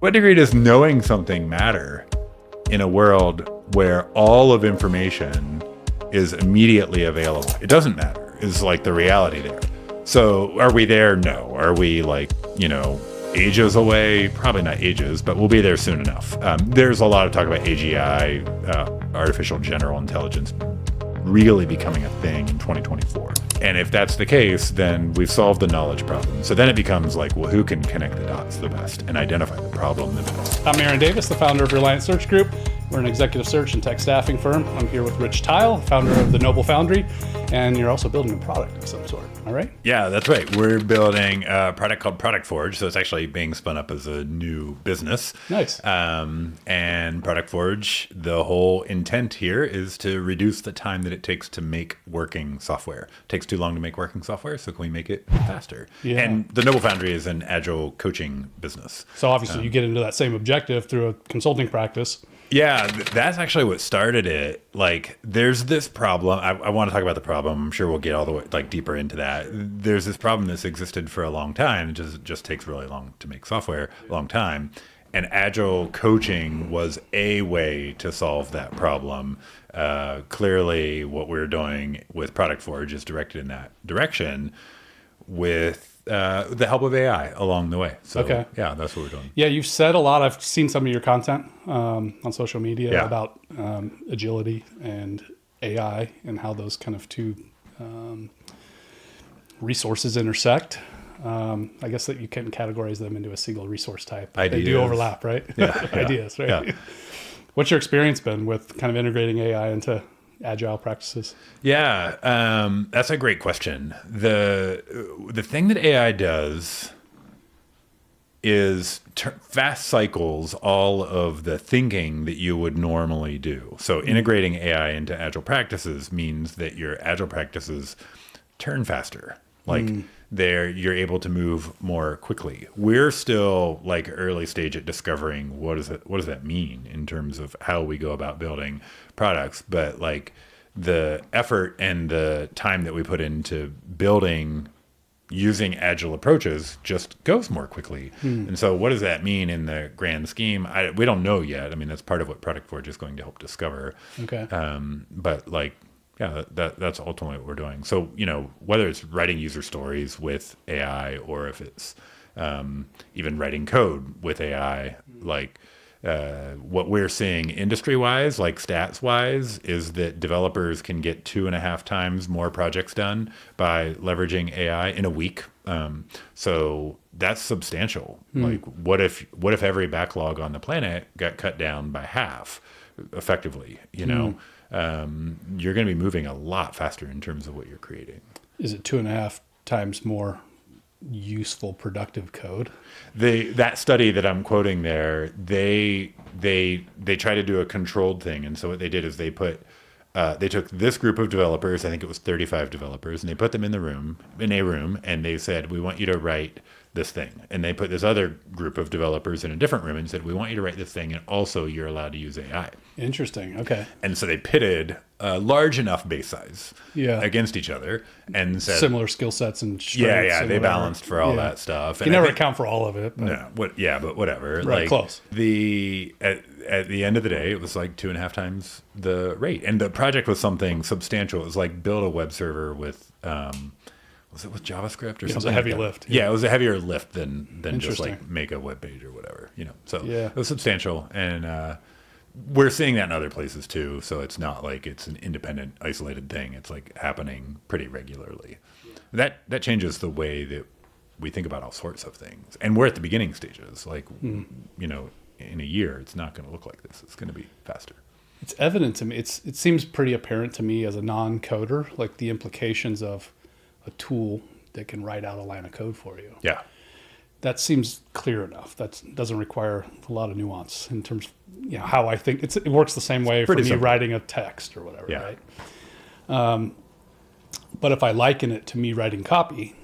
What degree does knowing something matter in a world where all of information is immediately available? It doesn't matter, is like the reality there. So are we there? No. Are we ages away? Probably not ages, but we'll be there soon enough. There's a lot of talk about AGI, artificial general intelligence, really becoming a thing in 2024. And if that's the case, then we've solved the knowledge problem. So then it becomes like, well, who can connect the dots the best and identify the problem the best? I'm Aaron Davis, the founder of Reliant Search Group. We're an executive search and tech staffing firm. I'm here with Rich Theil, founder of the Noble Foundry, and you're also building a product of some sort, all right? Yeah, that's right. We're building a product called Product Forge, so it's actually being spun up as a new business. Nice. And Product Forge, the whole intent here is to reduce the time that it takes to make working software. It takes too long to make working software, so can we make it faster? Yeah. And the Noble Foundry is an Agile coaching business. So obviously you get into that same objective through a consulting practice. Yeah, that's actually what started it. Like, there's this problem. I want to talk about the problem. I'm sure we'll get all the way deeper into that. There's this problem that's existed for a long time. It just takes really long to make software, a long time. And Agile coaching was a way to solve that problem. Clearly, what we're doing with Product Forge is directed in that direction with the help of AI along the way. So, Okay. Yeah, that's what we're doing. Yeah, you've said a lot. I've seen some of your content on social media about agility and AI and how those kind of two resources intersect. I guess that you can categorize them into a single resource type. Ideas. They do overlap, right? Yeah. Ideas, right? Yeah. What's your experience been with kind of integrating AI into Agile practices? Yeah, that's a great question. The thing that AI does is fast cycles all of the thinking that you would normally do. So integrating AI into Agile practices means that your Agile practices turn faster. You're able to move more quickly. We're still early stage at discovering what does that mean in terms of how we go about building products. But the effort and the time that we put into building using Agile approaches just goes more quickly. And so what does that mean in the grand scheme? We don't know yet. I mean, that's part of what Product Forge is going to help discover. Okay. That's ultimately what we're doing. So, whether it's writing user stories with AI or if it's even writing code with AI, what we're seeing industry-wise, stats-wise, is that developers can get 2.5 times more projects done by leveraging AI in a week. So that's substantial. What if every backlog on the planet got cut down by half effectively, you're going to be moving a lot faster in terms of what you're creating. Is it 2.5 times more useful, productive code? That study that I'm quoting there, they try to do a controlled thing, and so what they did is they took this group of developers, I think it was 35 developers, and they put them in a room, and they said, we want you to write this thing. And they put this other group of developers in a different room and said, we want you to write this thing, and also you're allowed to use AI. Interesting. Okay. And so they pitted a large enough base size against each other and said similar skill sets and strengths. Yeah, they balanced for all that stuff. You can never account for all of it. But. No, but whatever. Right, close. At the end of the day, it was 2.5 times the rate. And the project was something substantial. It was build a web server with was it with JavaScript or something? It was a heavy like that? lift. Yeah, it was a heavier lift than just make a web page or whatever. So it was substantial, and we're seeing that in other places too. So it's not like it's an independent, isolated thing. It's happening pretty regularly. That changes the way that we think about all sorts of things. And we're at the beginning stages. In a year, it's not going to look like this. It's going to be faster. It's evident to me. It seems pretty apparent to me as a non-coder, the implications of a tool that can write out a line of code for you. Yeah. That seems clear enough. That doesn't require a lot of nuance in terms of how I think it works the same way for me writing a text or whatever, right? But if I liken it to me writing copy,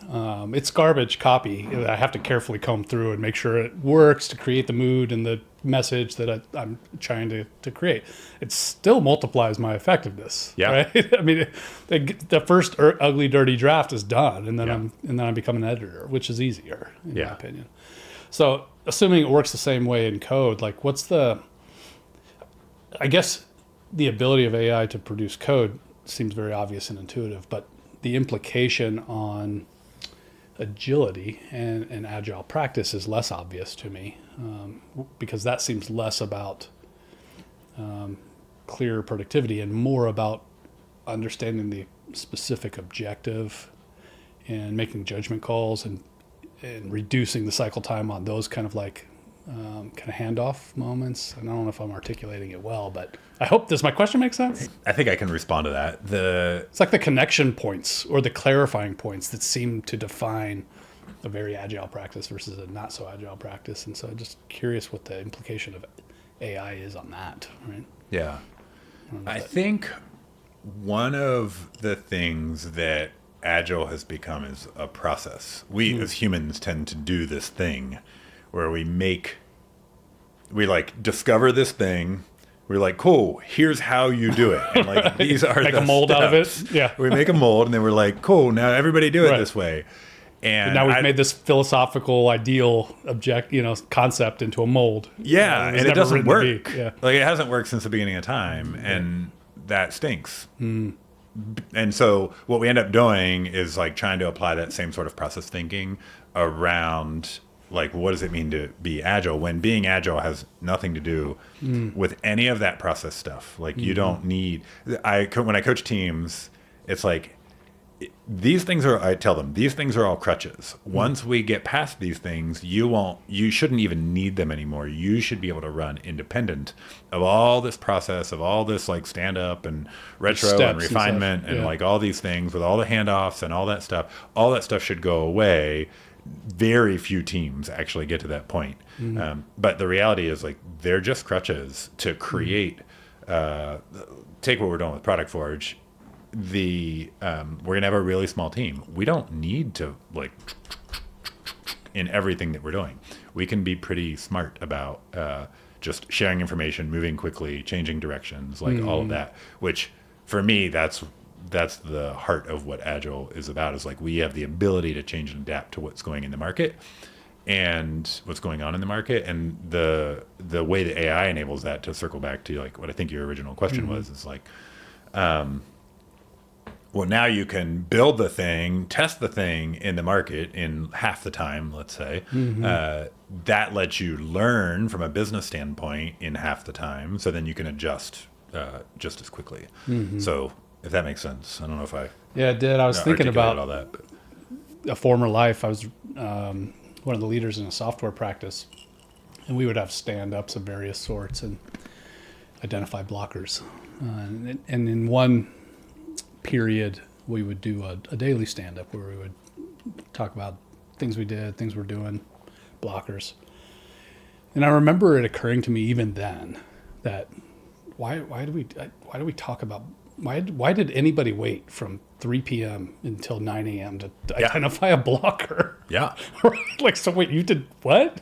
it's garbage copy. I have to carefully comb through and make sure it works to create the mood and the message that I'm trying to create. It still multiplies my effectiveness. Yeah. Right? I mean, the first ugly, dirty draft is done, and then I become an editor, which is easier in my opinion. So assuming it works the same way in code, like I guess the ability of AI to produce code seems very obvious and intuitive, but the implication on agility and agile practice is less obvious to me, because that seems less about clear productivity and more about understanding the specific objective and making judgment calls and reducing the cycle time on those kind of handoff moments. And I don't know if I'm articulating it well, but I hope my question makes sense. I think I can respond to that. It's like the connection points or the clarifying points that seem to define a very agile practice versus a not so agile practice. And so I'm just curious what the implication of AI is on that, right? Yeah. I think one of the things that Agile has become is a process. We as humans tend to do this thing where we discover this thing. We're like, cool, here's how you do it. And like, these are make the a mold steps. out of it. Yeah. We make a mold and then we're like, cool, now everybody do it this way. And now we've made this philosophical ideal concept into a mold. Yeah, and it doesn't work. Yeah. Like it hasn't worked since the beginning of time, and that stinks. And so what we end up doing is like trying to apply that same sort of process thinking around like what does it mean to be agile when being agile has nothing to do with any of that process stuff. Like you don't need when I coach teams, it's like I tell them these things are all crutches. Once we get past these things, you shouldn't even need them anymore. You should be able to run independent of all this process, of all this like stand up and retro and refinement and like all these things with all the handoffs and all that stuff. All that stuff should go away. Very few teams actually get to that point. But the reality is like they're just crutches to create. Take what we're doing with Product Forge. We're gonna have a really small team. We don't need to like in everything that we're doing. We can be pretty smart about just sharing information, moving quickly, changing directions, like all of that. Which for me, that's the heart of what Agile is about. Is like we have the ability to change and adapt to what's going in the market and what's going on in the market, and the way that AI enables that. To circle back to like what I think your original question was, is like. Well, now you can build the thing, test the thing in the market in half the time, let's say. That lets you learn from a business standpoint in half the time. So then you can adjust just as quickly. So if that makes sense. I don't know if I... Yeah, it did. I was thinking about all that, but. A former life. I was one of the leaders in a software practice. And we would have stand-ups of various sorts and identify blockers. And in one... period, we would do a daily stand-up where we would talk about things we did, things we're doing, blockers. And I remember it occurring to me even then that why did anybody wait from 3 p.m. until 9 a.m. to identify a blocker? Yeah. Like, so wait, you did what?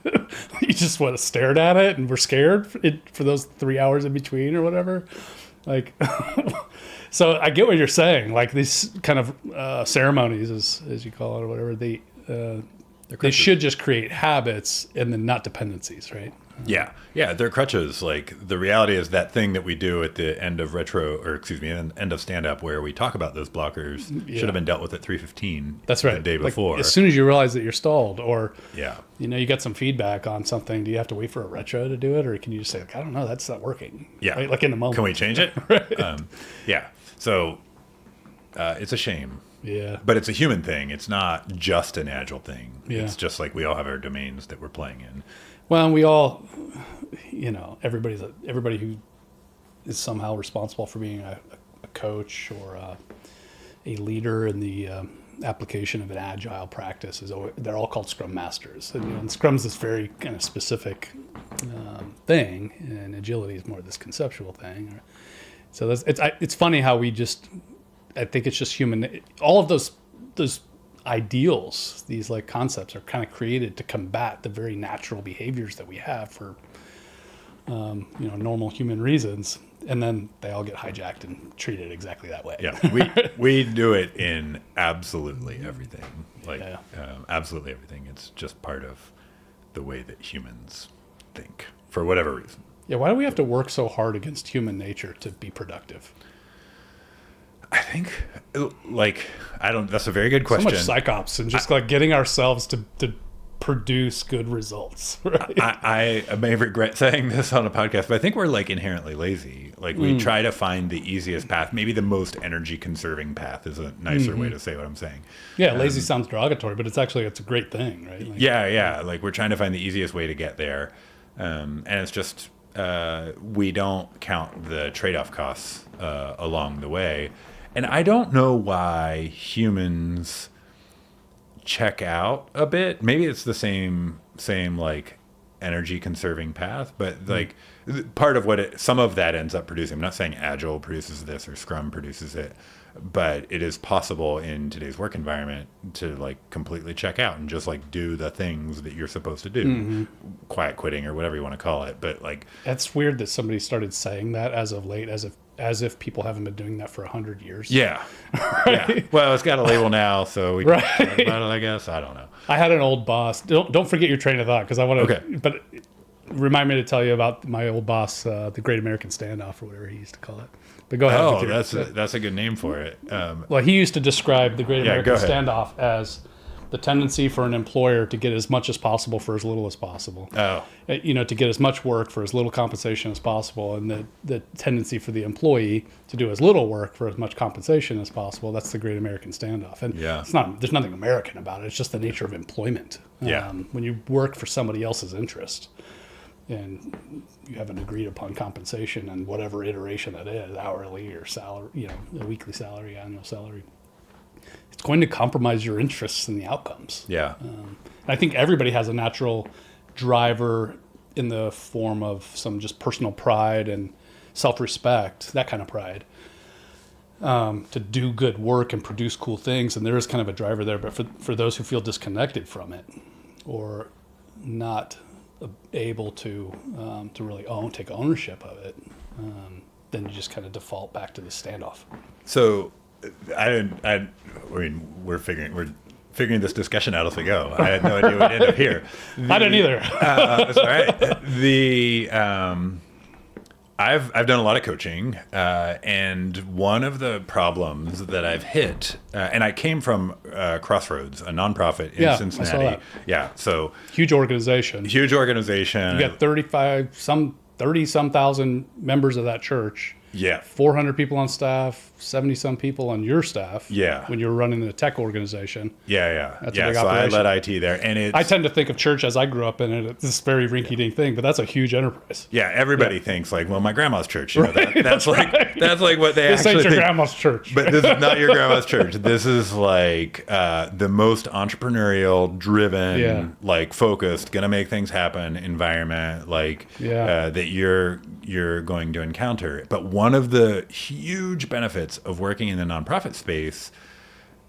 You just stared at it and were scared for those 3 hours in between or whatever? Like, so I get what you're saying. Like these kind of ceremonies, as you call it or whatever, they should just create habits and then not dependencies, right? Yeah, they're crutches. Like the reality is that thing that we do at the end of end of stand-up where we talk about those blockers should have been dealt with at 3:15. That's right. The day before. As soon as you realize that you're stalled, or you got some feedback on something, do you have to wait for a retro to do it, or can you just say, like, I don't know, that's not working? Yeah, right? Like in the moment. Can we change it? Right. So it's a shame. Yeah. But it's a human thing. It's not just an Agile thing. Yeah. It's just like we all have our domains that we're playing in. Well, and we all, everybody who is somehow responsible for being a coach or a leader in the application of an agile practice they're all called Scrum Masters. And Scrum's this very kind of specific thing, and agility is more this conceptual thing. So it's funny how I think it's just human. All of those ideals, these like concepts, are kind of created to combat the very natural behaviors that we have for normal human reasons, and then they all get hijacked and treated exactly that way. Yeah, we do it in absolutely everything. Absolutely everything. It's just part of the way that humans think for whatever reason. Yeah, why do we have to work so hard against human nature to be productive? I think, that's a very good question. So much psyops and just like getting ourselves to produce good results. Right? I may regret saying this on a podcast, but I think we're like inherently lazy. Like we try to find the easiest path, maybe the most energy conserving path is a nicer way to say what I'm saying. Yeah, lazy sounds derogatory, but it's a great thing, right? Like, yeah. Like we're trying to find the easiest way to get there. And it's just, we don't count the trade-off costs along the way. And I don't know why humans check out a bit. Maybe it's the same like energy conserving path, but like part of what some of that ends up producing. I'm not saying Agile produces this or Scrum produces it, but it is possible in today's work environment to like completely check out and just like do the things that you're supposed to do. Quiet quitting or whatever you want to call it. But like, that's weird that somebody started saying that as of late, as if people haven't been doing that for 100 years. Yeah. Right? Yeah. Well, it's got a label now, so we can talk about it, I guess. I don't know. I had an old boss. Don't forget your train of thought, because I want to. Okay. But remind me to tell you about my old boss, the Great American Standoff, or whatever he used to call it. But go ahead. Oh, that's a good name for it. Well, he used to describe the Great American Standoff as the tendency for an employer to get as much as possible for as little as possible. Oh. To get as much work for as little compensation as possible, and the tendency for the employee to do as little work for as much compensation as possible. That's the Great American Standoff. And there's nothing American about it. It's just the nature of employment. When you work for somebody else's interest and you have an agreed upon compensation and whatever iteration that is, hourly or salary, a weekly salary, annual salary, it's going to compromise your interests in the outcomes. Yeah. And I think everybody has a natural driver in the form of some just personal pride and self-respect, that kind of pride, to do good work and produce cool things. And there is kind of a driver there, but for those who feel disconnected from it or not able to really take ownership of it, then you just kind of default back to the standoff. So I mean, we're figuring this discussion out as we go. I had no idea we'd end up here. I didn't either. That's all right. I've done a lot of coaching, and one of the problems that I've hit, and I came from Crossroads, a nonprofit in Cincinnati. I saw that. Yeah, so huge organization. You got 30-some thousand members of that church. Yeah. 400 people on staff, 70-some people on your staff. Yeah. When you're running the tech organization. Yeah. That's a big so operation. I led IT there. And I tend to think of church as I grew up in it. It's this very rinky-dink thing, but that's a huge enterprise. Yeah, everybody thinks like, well, my grandma's church. That's like what they this actually ain't your think. grandma's church. But this is not your grandma's church. This is like the most entrepreneurial, driven, like focused, gonna make things happen environment, that you're going to encounter. But one of the huge benefits of working in the nonprofit space,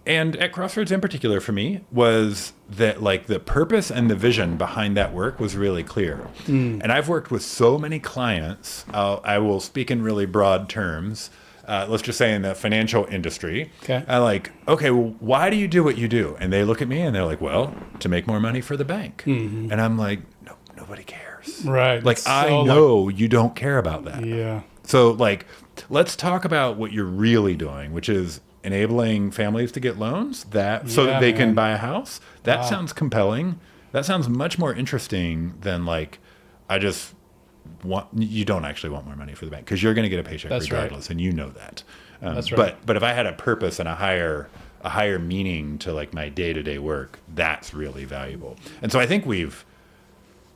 and at Crossroads in particular for me, was that like the purpose and the vision behind that work was really clear. And I've worked with so many clients, I will speak in really broad terms, let's just say in the financial industry. Okay. I'm like, okay, well, why do you do what you do? And they look at me and they're like, well, to make more money for the bank. And I'm like, no, nobody cares. Right. Like, I know you don't care about that. Yeah. So like, let's talk about what you're really doing, which is enabling families to get loans that they can buy a house. That sounds compelling. That sounds much more interesting than like, you don't actually want more money for the bank because you're going to get a paycheck regardless, and you know that. That's right. But if I had a purpose and a higher meaning to like my day-to-day work, that's really valuable. And so I think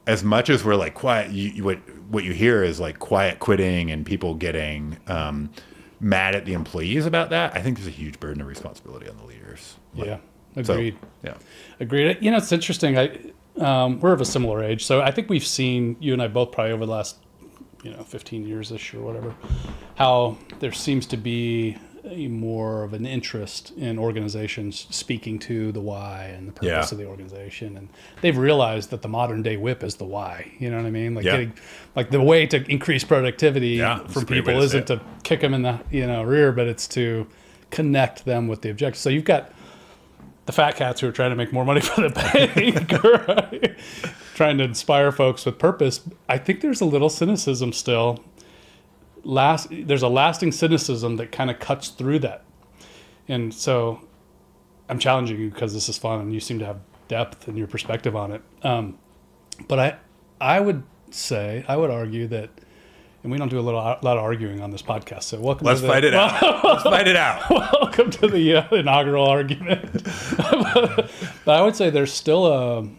as much as we're like quiet, what you hear is like quiet quitting and people getting mad at the employees about that. I think there's a huge burden of responsibility on the leaders. Agreed. So, agreed. It's interesting. We're of a similar age, so I think we've seen, you and I both probably over the last 15 years-ish or whatever, how there seems to be more of an interest in organizations speaking to the why and the purpose of the organization, and they've realized that the modern day whip is the why. You know what I mean? Like the way to increase productivity from people isn't to kick them in the rear, but it's to connect them with the objective. So you've got the fat cats who are trying to make more money for the bank, right? trying to inspire folks with purpose, I think there's a little cynicism still. There's a lasting cynicism that kind of cuts through that. And so I'm challenging you because this is fun and you seem to have depth in your perspective on it. But I would argue that, and we don't do a lot of arguing on this podcast, so welcome Let's to fight it out. Let's fight it out. Welcome to the inaugural argument. But I would say there's still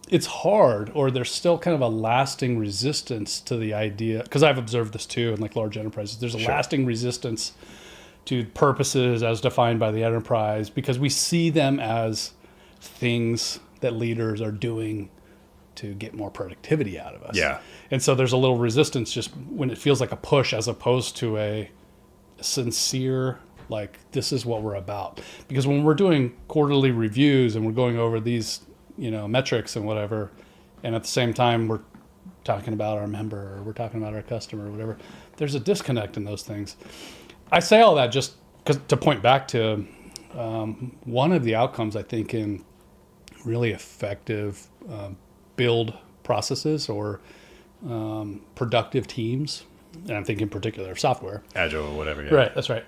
it's hard, or there's still kind of a lasting resistance to the idea, because I've observed this too in like large enterprises. There's a lasting resistance to purposes as defined by the enterprise, because we see them as things that leaders are doing to get more productivity out of us. Yeah. And so there's a little resistance just when it feels like a push as opposed to a sincere, like, this is what we're about. Because when we're doing quarterly reviews and we're going over these, metrics and whatever, and at the same time we're talking about our member or we're talking about our customer or whatever, there's a disconnect in those things. I say all that just to point back to one of the outcomes, I think, in really effective build processes or productive teams, and I'm thinking in particular of software. Agile or whatever. Yeah. Right, that's right.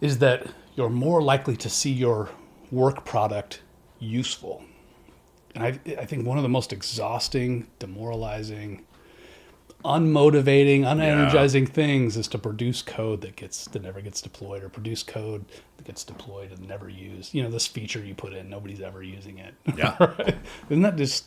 Is that you're more likely to see your work product useful. And I think one of the most exhausting, demoralizing, unmotivating, unenergizing things is to produce code that never gets deployed, or produce code that gets deployed and never used. This feature you put in, nobody's ever using it. Yeah. Right? Isn't that just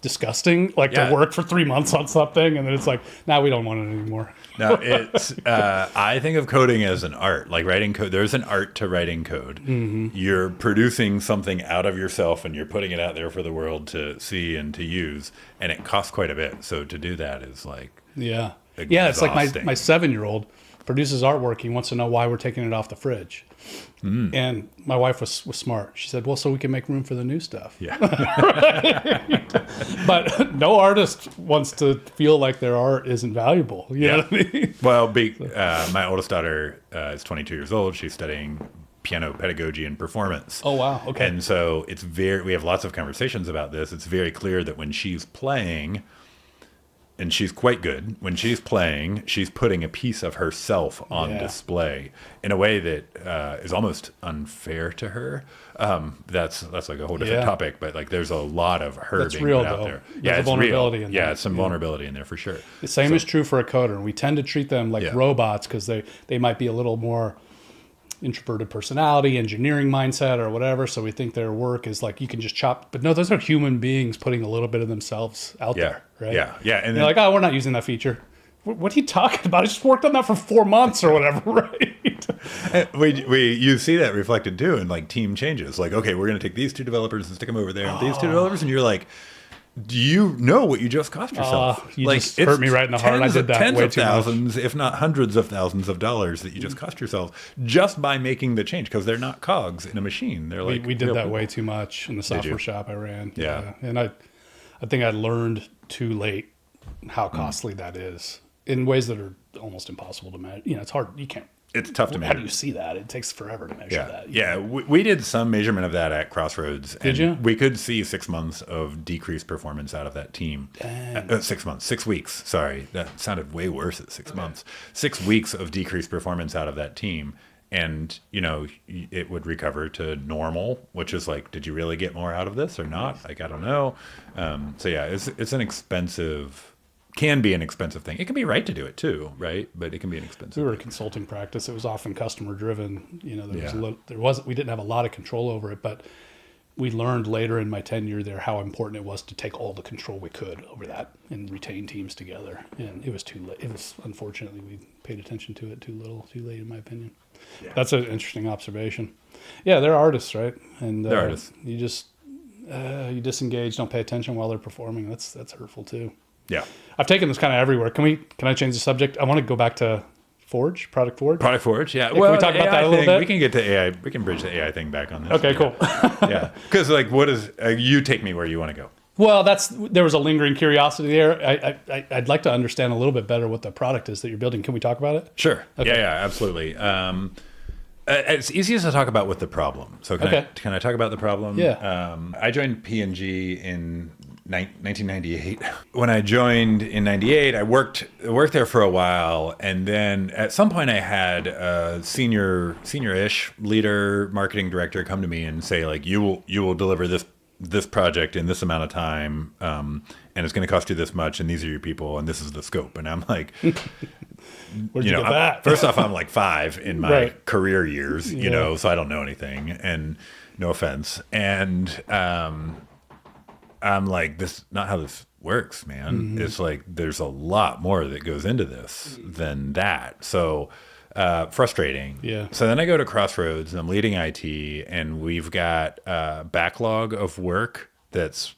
disgusting? Like to work for 3 months on something and then it's like, now we don't want it anymore. No, it's I think of coding as an art, like writing code. There's an art to writing code. Mm-hmm. You're producing something out of yourself and you're putting it out there for the world to see and to use, and it costs quite a bit. So to do that is like exhausting. It's like my 7-year-old produces artwork. He wants to know why we're taking it off the fridge. And my wife was smart. She said, well, so we can make room for the new stuff. Yeah. But no artist wants to feel like their art isn't valuable. You know what I mean? Well, my oldest daughter is 22 years old. She's studying piano pedagogy and performance. Oh, wow. Okay. And so we have lots of conversations about this. It's very clear that when she's playing, and she's quite good, when she's playing, she's putting a piece of herself on display in a way that is almost unfair to her. That's like a whole different topic, but like there's a lot of her That's being real, put out though. there. There's a vulnerability in Yeah, that. it's some vulnerability in there for sure. The same is true for a coder. We tend to treat them like robots because they might be a little more introverted personality, engineering mindset, or whatever. So we think their work is like you can just chop. But no, those are human beings putting a little bit of themselves out there, right? Yeah. And they're like, oh, we're not using that feature. What are you talking about? I just worked on that for 4 months or whatever, right? You see that reflected too in like team changes. Like, okay, we're going to take these 2 developers and stick them over there, and these 2 developers, and you're like, do you know what you just cost yourself? You just hurt me right in the heart. I did that tens way of too thousands, if not hundreds of thousands of dollars that you just cost yourself just by making the change, because they're not cogs in a machine. They're like we did that way too much in the software shop I ran. Yeah. And I think I learned too late how costly that is in ways that are almost impossible to measure. It's hard. You can't. It's tough to measure. How do you see that? It takes forever to measure that. Yeah, we did some measurement of that at Crossroads. Did you? We could see 6 months of decreased performance out of that team. 6 months, 6 weeks. Sorry, that sounded way worse at 6 months. 6 weeks of decreased performance out of that team. And, it would recover to normal, which is like, did you really get more out of this or not? Like, I don't know. It's an expensive... can be an expensive thing. It can be right to do it too, right? But it can be an expensive. We were a consulting practice. It was often customer driven. We didn't have a lot of control over it, but we learned later in my tenure there how important it was to take all the control we could over that and retain teams together. And it was too late. It was, unfortunately, we paid attention to it too late, in my opinion. Yeah. That's an interesting observation. Yeah, they're artists, right? And they're artists. You just you disengage, don't pay attention while they're performing. That's hurtful too. Yeah. I've taken this kind of everywhere. Can I change the subject? I want to go back to Product Forge. Product Forge, yeah. Can we talk about that a little bit? We can get to AI. We can bridge the AI thing back on this. Okay, cool. Yeah. Because what is, you take me where you want to go. Well, there was a lingering curiosity there. I'd like to understand a little bit better what the product is that you're building. Can we talk about it? Sure. Okay. Yeah, absolutely. It's easiest to talk about with the problem. So can I talk about the problem? Yeah. I joined P&G in 1998. When I joined in 98, I worked there for a while. And then at some point I had a senior-ish leader, marketing director come to me and say, like, you will deliver this project in this amount of time. And it's going to cost you this much. And these are your people. And this is the scope. And I'm like, Where'd you get that? First off, I'm like 5 in my career years, you know, so I don't know anything, and no offense. And I'm like, this not how this works, man. Mm-hmm. It's like there's a lot more that goes into this than that. So frustrating. Yeah. So then I go to Crossroads and I'm leading IT, and we've got a backlog of work that's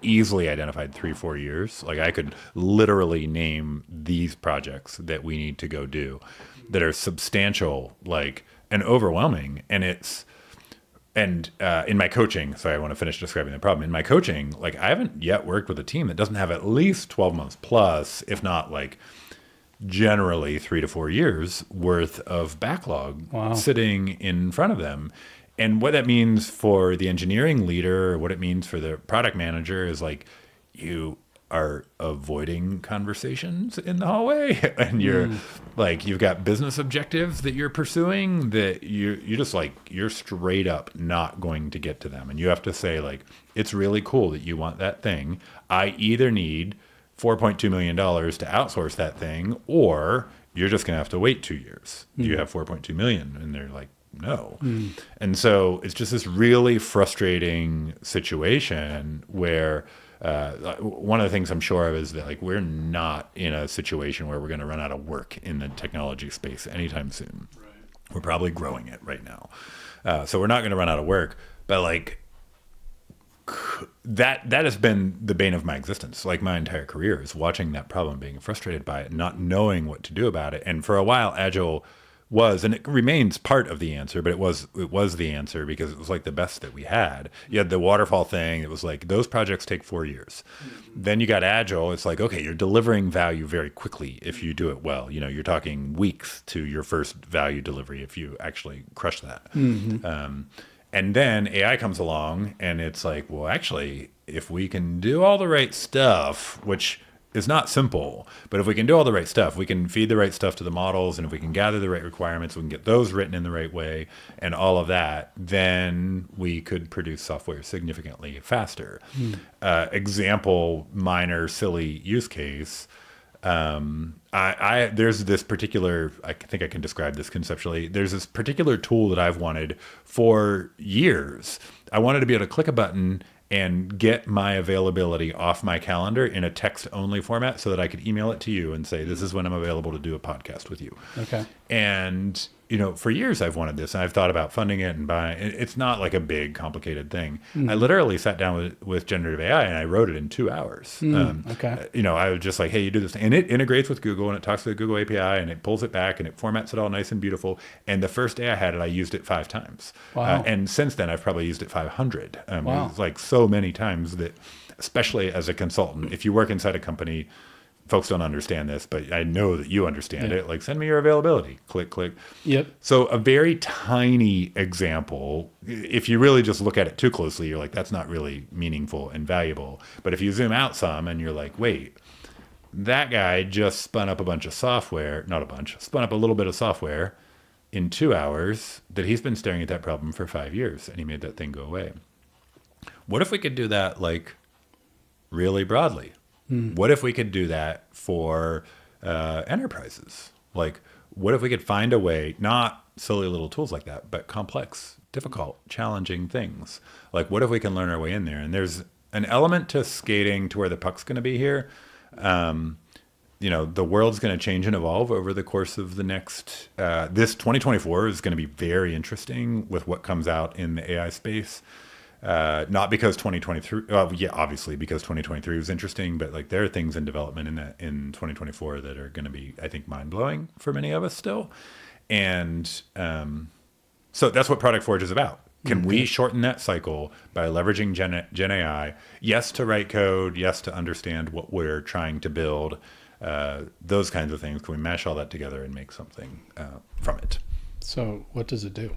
easily identified 3-4 years. Like I could literally name these projects that we need to go do that are substantial, like, and overwhelming. And in my coaching, sorry, I want to finish describing the problem. In my coaching, like I haven't yet worked with a team that doesn't have at least 12 months plus, if not like generally 3 to 4 years worth of backlog sitting in front of them. And what that means for the engineering leader, or what it means for the product manager, is like you are avoiding conversations in the hallway, and you're like, you've got business objectives that you're pursuing that you just like, you're straight up not going to get to them. And you have to say, like, it's really cool that you want that thing. I either need $4.2 million to outsource that thing, or you're just going to have to wait 2 years. Do you have $4.2 million? And they're like, no. And so it's just this really frustrating situation where one of the things I'm sure of is that, like, we're not in a situation where we're going to run out of work in the technology space anytime soon. Right. We're probably growing it right now. So we're not going to run out of work. But like that has been the bane of my existence. Like my entire career is watching that problem, being frustrated by it, not knowing what to do about it. And for a while, Agile was, and it remains part of the answer, but it was the answer because it was like the best that we had. You had the waterfall thing. It was like, those projects take 4 years. Then you got Agile. It's like, okay, you're delivering value very quickly if you do it well. You know, you're talking weeks to your first value delivery if you actually crush that. And then AI comes along and it's like, well, actually, if we can do all the right stuff, which is not simple, but if we can do all the right stuff, we can feed the right stuff to the models, and if we can gather the right requirements, we can get those written in the right way and all of that, then we could produce software significantly faster. Example, minor, silly use case. There's this particular, I think I can describe this conceptually. There's this particular tool that I've wanted for years. I wanted to be able to click a button and get my availability off my calendar in a text-only format so that I could email it to you and say, this is when I'm available to do a podcast with you. Okay. And, you know, for years I've wanted this, and I've thought about funding it and buying it. It's not like a big, complicated thing. I literally sat down with generative AI and I wrote it in 2 hours. Okay. You know, I was just like, hey, you do this. And it integrates with Google, and it talks to the Google API, and it pulls it back, and it formats it all nice and beautiful. And the first day I had it, I used it 5 times. Wow. And since then, I've probably used it 500. Wow. It's like so many times that, especially as a consultant, if you work inside a company, folks don't understand this, but I know that you understand it. Like, send me your availability. Click, click. Yep. So a very tiny example, if you really just look at it too closely, you're like, that's not really meaningful and valuable. But if you zoom out some and you're like, wait, that guy just spun up a bunch of software, not a bunch, spun up a little bit of software in 2 hours that he's been staring at that problem for 5 years, and he made that thing go away. What if we could do that, like, really broadly? What if we could do that for enterprises? Like, what if we could find a way, not silly little tools like that, but complex, difficult, challenging things? Like, what if we can learn our way in there? And there's an element to skating to where the puck's going to be here. You know, the world's going to change and evolve over the course of the next, this 2024 is going to be very interesting with what comes out in the AI space. Not because 2023, well, yeah, obviously because 2023 was interesting, but like there are things in development in 2024 that are going to be, I think, mind blowing for many of us still. And so that's what Product Forge is about. Can we shorten that cycle by leveraging Gen AI? Yes, to write code. Yes, to understand what we're trying to build. Those kinds of things. Can we mash all that together and make something from it? So what does it do?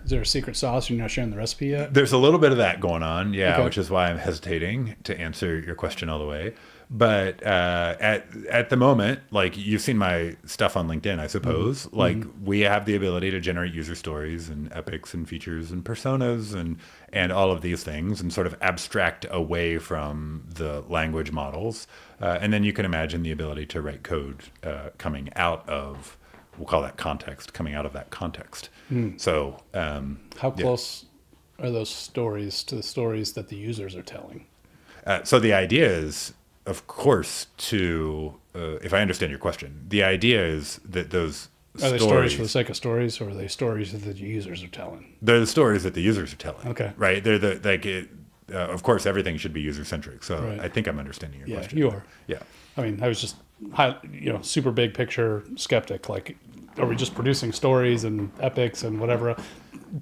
Is there a secret sauce? You're not sharing the recipe yet? There's a little bit of that going on, Okay. which is why I'm hesitating to answer your question all the way. But at the moment, like you've seen my stuff on LinkedIn, I suppose. Like we have the ability to generate user stories and epics and features and personas and all of these things, and sort of abstract away from the language models. And then you can imagine the ability to write code coming out of, we'll call that context, coming out of that context. So how close are those stories to the stories that the users are telling? So the idea is, of course, to if I understand your question, the idea is that those are they stories for the sake of stories, or are they stories that the users are telling? They're the stories that the users are telling. Okay, right? They're the like it. Of course, everything should be user centric. So right. I think I'm understanding your question. Yeah, you are. Yeah. I mean, I was just super big picture skeptic. Like, are we just producing stories and epics and whatever?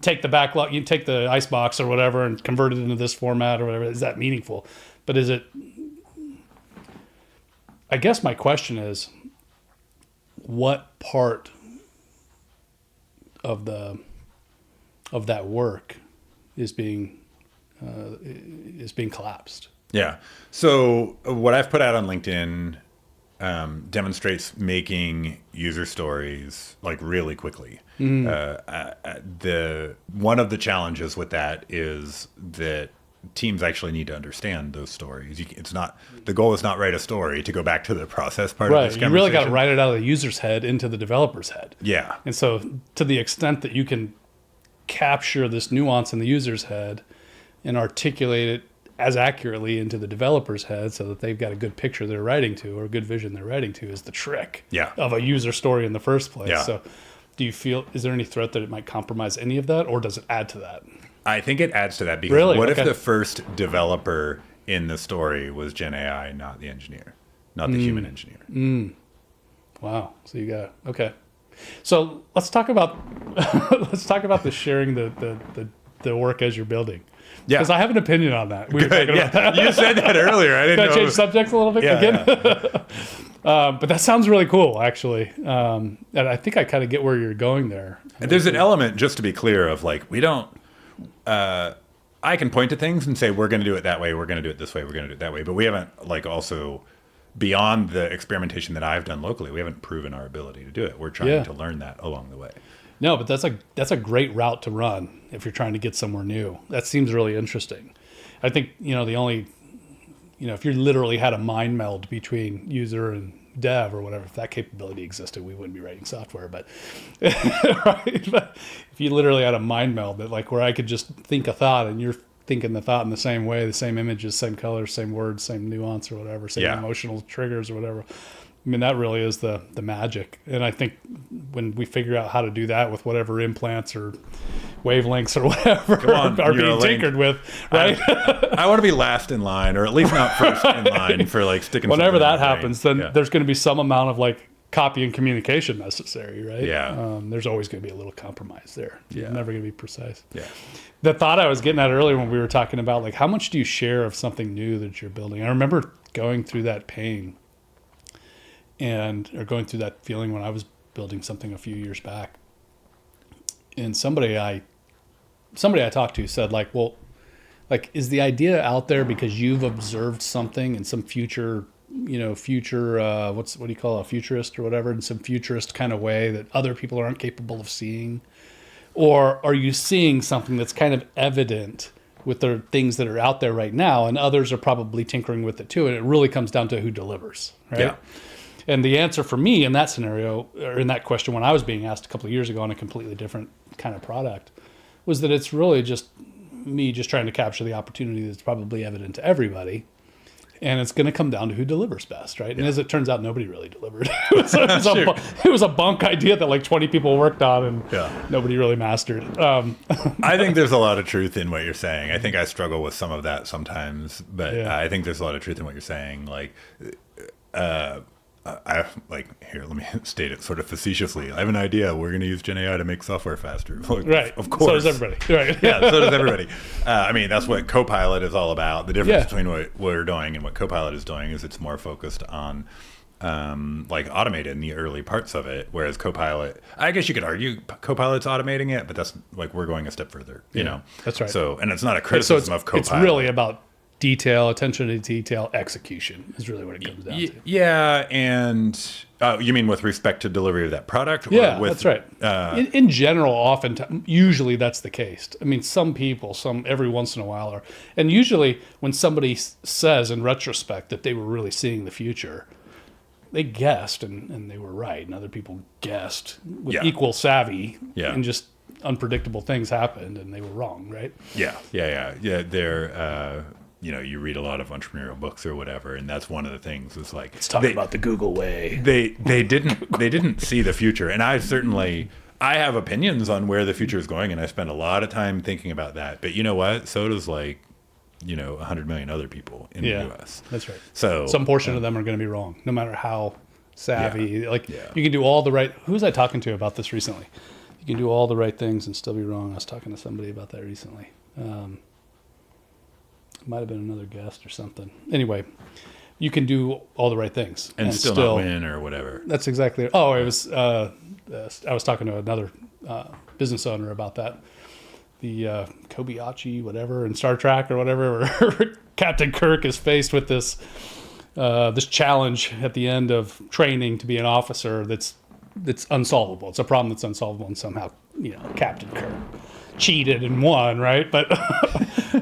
Take the backlog, you take the icebox or whatever, and convert it into this format or whatever. Is that meaningful? But is it? I guess my question is, what part of that work is being collapsed? Yeah. So what I've put out on LinkedIn demonstrates making user stories like really quickly. The one of the challenges with that is that teams actually need to understand those stories. It's not, the goal is not write a story to go back to the process part of this conversation. You really got to write it out of the user's head into the developer's head. Yeah. And so to the extent that you can capture this nuance in the user's head and articulate it as accurately into the developer's head so that they've got a good picture they're writing to or a good vision they're writing to is the trick of a user story in the first place. Yeah. So do you feel, is there any threat that it might compromise any of that, or does it add to that? I think it adds to that, because what if the first developer in the story was Gen AI, not the engineer, not the human engineer? Wow. So you got, okay. So let's talk about the sharing the work as you're building. Yeah. Because I have an opinion on that. We were talking about that. You said that earlier. I didn't know. Can I change subjects a little bit again? Yeah. But that sounds really cool, actually. And I think I kind of get where you're going there. And there's an element, just to be clear, of like, we don't, I can point to things and say, we're going to do it that way, we're going to do it this way, we're going to do it that way. But we haven't, like, also, beyond the experimentation that I've done locally, we haven't proven our ability to do it. We're trying to learn that along the way. No, but that's a great route to run if you're trying to get somewhere new. That seems really interesting. I think, if you literally had a mind meld between user and dev or whatever, if that capability existed, we wouldn't be writing software. But, right? But if you literally had a mind meld that, like, where I could just think a thought and you're thinking the thought in the same way, the same images, same colors, same words, same nuance or whatever, same emotional triggers or whatever. I mean, that really is the magic. And I think when we figure out how to do that with whatever implants or wavelengths or whatever are being tinkered with, right? I want to be last in line, or at least not first in line for like sticking. Whenever that happens, then there's going to be some amount of like copy and communication necessary, right? Yeah. There's always going to be a little compromise there. It's never going to be precise. Yeah. The thought I was getting at earlier when we were talking about like how much do you share of something new that you're building? I remember going through that pain or going through that feeling when I was building something a few years back. And somebody I talked to said like, well, like, is the idea out there because you've observed something in some future, what do you call it, a futurist or whatever, in some futurist kind of way that other people aren't capable of seeing? Or are you seeing something that's kind of evident with the things that are out there right now, and others are probably tinkering with it too, and it really comes down to who delivers, right? Yeah. And the answer for me in that scenario, or in that question when I was being asked a couple of years ago on a completely different kind of product, was that it's really just me just trying to capture the opportunity that's probably evident to everybody. And it's going to come down to who delivers best, right? And as it turns out, nobody really delivered. It was a bunk idea that like 20 people worked on, and nobody really mastered it. I think there's a lot of truth in what you're saying. I think I struggle with some of that sometimes, but I think there's a lot of truth in what you're saying. Like, let me state it sort of facetiously. I have an idea. We're going to use Gen AI to make software faster. Like, right. Of course. So does everybody. Right. Yeah, so does everybody. I mean, that's what Copilot is all about. The difference between what we're doing and what Copilot is doing is it's more focused on like automated in the early parts of it, whereas Copilot, I guess you could argue Copilot's automating it, but that's like we're going a step further, you know. That's right. So, and it's not a criticism of Copilot. It's really about detail, attention to detail, execution is really what it comes down to. Yeah, and you mean with respect to delivery of that product? Or Yeah, with, that's right. In general, usually that's the case. I mean, some people, every once in a while are, and usually when somebody says in retrospect that they were really seeing the future, they guessed and they were right, and other people guessed with equal savvy, and just unpredictable things happened, and they were wrong, right? Yeah. They're you know, you read a lot of entrepreneurial books or whatever, and that's one of the things. Is like it's talking about the Google way. They didn't see the future, and I have opinions on where the future is going, and I spend a lot of time thinking about that. But you know what? So does 100 million other people in the U.S. That's right. So some portion of them are going to be wrong, no matter how savvy. You can do all the right. Who was I talking to about this recently? You can do all the right things and still be wrong. I was talking to somebody about that recently. Might have been another guest or something. Anyway, you can do all the right things and still not win or whatever. That's exactly it. Oh, it was. I was talking to another business owner about that. The Kobayashi, whatever, in Star Trek or whatever, where Captain Kirk is faced with this challenge at the end of training to be an officer that's unsolvable. It's a problem that's unsolvable, and somehow Captain Kirk cheated and won, right? But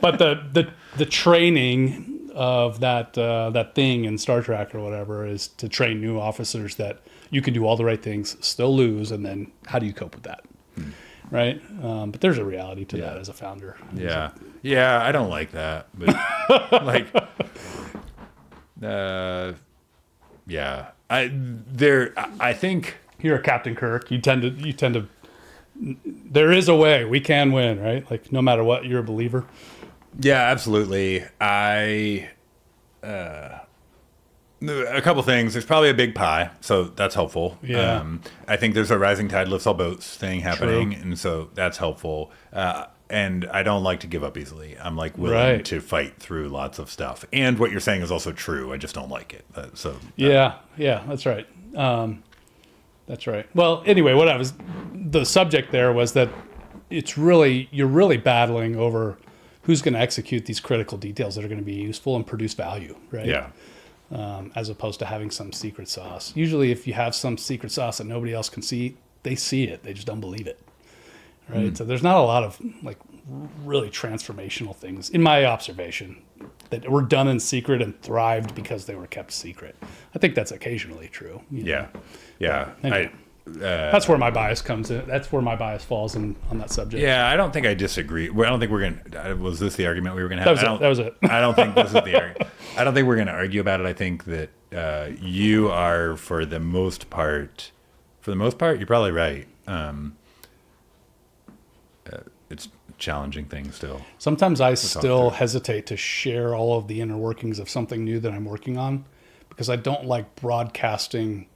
but the training of that thing in Star Trek or whatever is to train new officers that you can do all the right things, still lose, and then how do you cope with that? Right? But there's a reality to that as a founder. Yeah, I don't like that, but I think here at Captain Kirk, you tend to. There is a way we can win, right? Like no matter what, you're a believer. Yeah, absolutely. A couple things. There's probably a big pie, so that's helpful. Yeah. I think there's a rising tide lifts all boats thing happening, True. and so that's helpful. And I don't like to give up easily. I'm willing to fight through lots of stuff. And what you're saying is also true. I just don't like it. Yeah, that's right. That's right. Well, anyway, the subject there was that you're really battling over who's going to execute these critical details that are going to be useful and produce value, right? Yeah. As opposed to having some secret sauce. Usually if you have some secret sauce that nobody else can see, they see it. They just don't believe it, right? So there's not a lot of really transformational things, in my observation, that were done in secret and thrived because they were kept secret. I think that's occasionally true. Yeah. Anyway, that's where my bias comes in. That's where my bias falls on that subject. Yeah, I don't think I disagree. Well, I don't think we're going to... Was this the argument we were going to have? That was it. I don't think this is the argument. I don't think we're going to argue about it. I think that you are, for the most part, you're probably right. It's a challenging thing still. Sometimes I still hesitate to share all of the inner workings of something new that I'm working on because I don't like broadcasting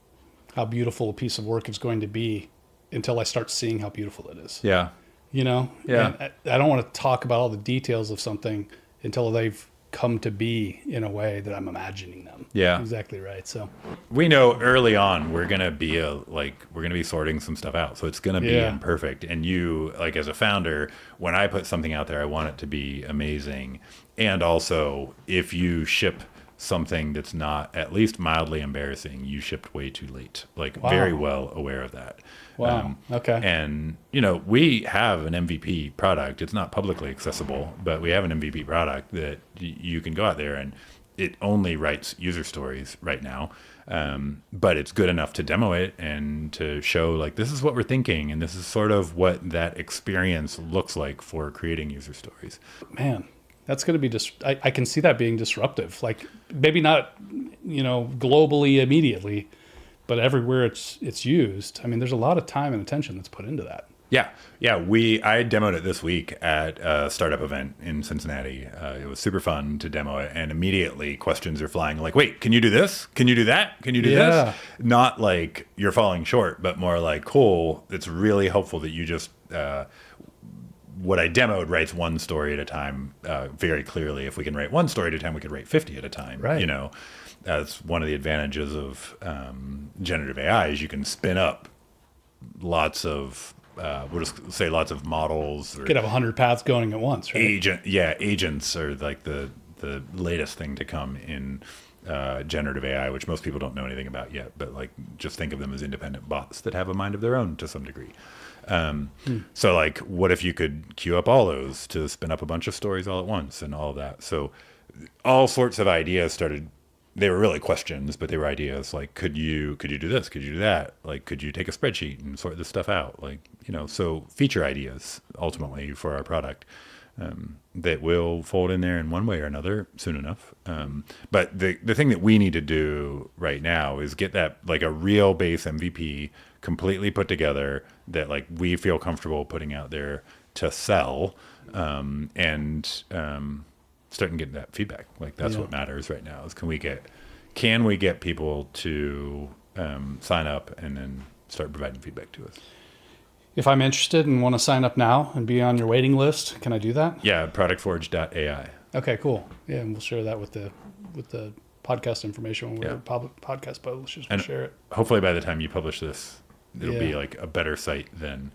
how beautiful a piece of work is going to be until I start seeing how beautiful it is. Yeah. Yeah. And I don't want to talk about all the details of something until they've come to be in a way that I'm imagining them. Yeah. Exactly right. So we know early on we're gonna be sorting some stuff out. So it's gonna be imperfect. And you, as a founder, when I put something out there, I want it to be amazing. And also, if you ship something that's not at least mildly embarrassing, you shipped way too late. Very well aware of that. Wow. Okay. And we have an MVP product. It's not publicly accessible, but we have an MVP product that you can go out there, and it only writes user stories right now. But it's good enough to demo it and to show this is what we're thinking, and this is sort of what that experience looks like for creating user stories. Man, that's going to be I can see that being disruptive. Maybe not, globally immediately, but everywhere it's used. I mean, there's a lot of time and attention that's put into that. Yeah. I demoed it this week at a startup event in Cincinnati. It was super fun to demo it, and immediately questions are flying. Wait, can you do this? Can you do that? Can you do this? Not you're falling short, but more cool. It's really helpful that you just. What I demoed writes one story at a time very clearly. If we can write one story at a time, we could write 50 at a time. Right. as one of the advantages of generative AI is you can spin up lots of we'll just say lots of models. You could have 100 paths going at once, right? Agents are like the latest thing to come in generative AI, which most people don't know anything about yet. But like, just think of them as independent bots that have a mind of their own to some degree. So like, what if you could queue up all those to spin up a bunch of stories all at once and all of that? So all sorts of ideas started. They were really questions, but they were ideas like, could you do this? Could you do that? Like, could you take a spreadsheet and sort this stuff out? Like, so feature ideas ultimately for our product that will fold in there in one way or another soon enough. But the thing that we need to do right now is get that like a real base MVP completely put together that like we feel comfortable putting out there to sell, and starting getting that feedback. Like that's what matters right now is can we get people to sign up and then start providing feedback to us. If I'm interested and want to sign up now and be on your waiting list, can I do that? Yeah, productforge.ai. Okay, cool. Yeah, and we'll share that with the podcast information when we're podcast publishers. We'll share it. Hopefully by the time you publish this, it'll be like a better site than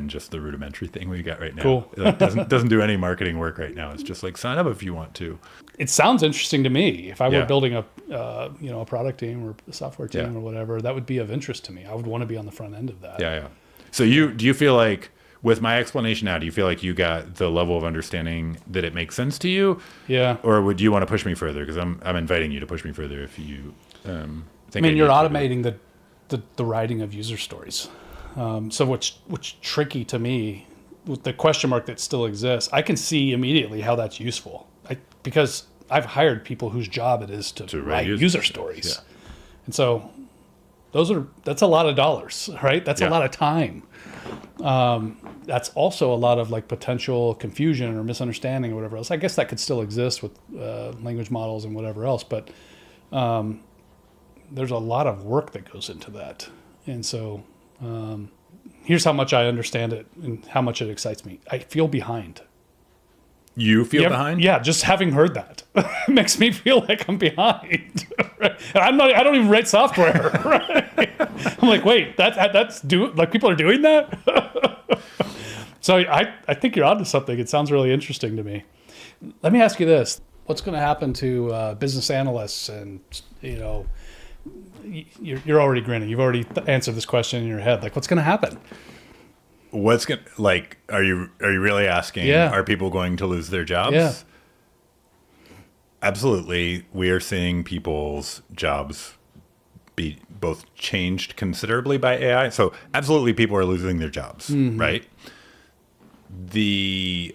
just the rudimentary thing we got right now. Cool. It doesn't do any marketing work right now. It's just like sign up if you want to. It sounds interesting to me. If I were building a product team or a software team or whatever, that would be of interest to me. I would want to be on the front end of that. Yeah. So do you feel like with my explanation now, do you feel like you got the level of understanding that it makes sense to you? Yeah. Or would you want to push me further? Because I'm inviting you to push me further if you think. I mean, you're automating the writing of user stories. So what's tricky to me with the question mark that still exists, I can see immediately how that's useful. Because I've hired people whose job it is to write user stories. Yeah. And so that's a lot of dollars, right? That's a lot of time. That's also a lot of like potential confusion or misunderstanding or whatever else. I guess that could still exist with language models and whatever else, but there's a lot of work that goes into that. And so here's how much I understand it and how much it excites me. I feel behind. You feel behind? Yeah, just having heard that makes me feel like I'm behind. Right? And I don't even write software. Right? I'm like, wait, like people are doing that? So I think you're onto something. It sounds really interesting to me. Let me ask you this. What's going to happen to business analysts? And, you're already grinning. You've already answered this question in your head. Like, what's going to happen? Are you really asking, are people going to lose their jobs? Yeah. Absolutely. We are seeing people's jobs be both changed considerably by AI. So absolutely people are losing their jobs, right? The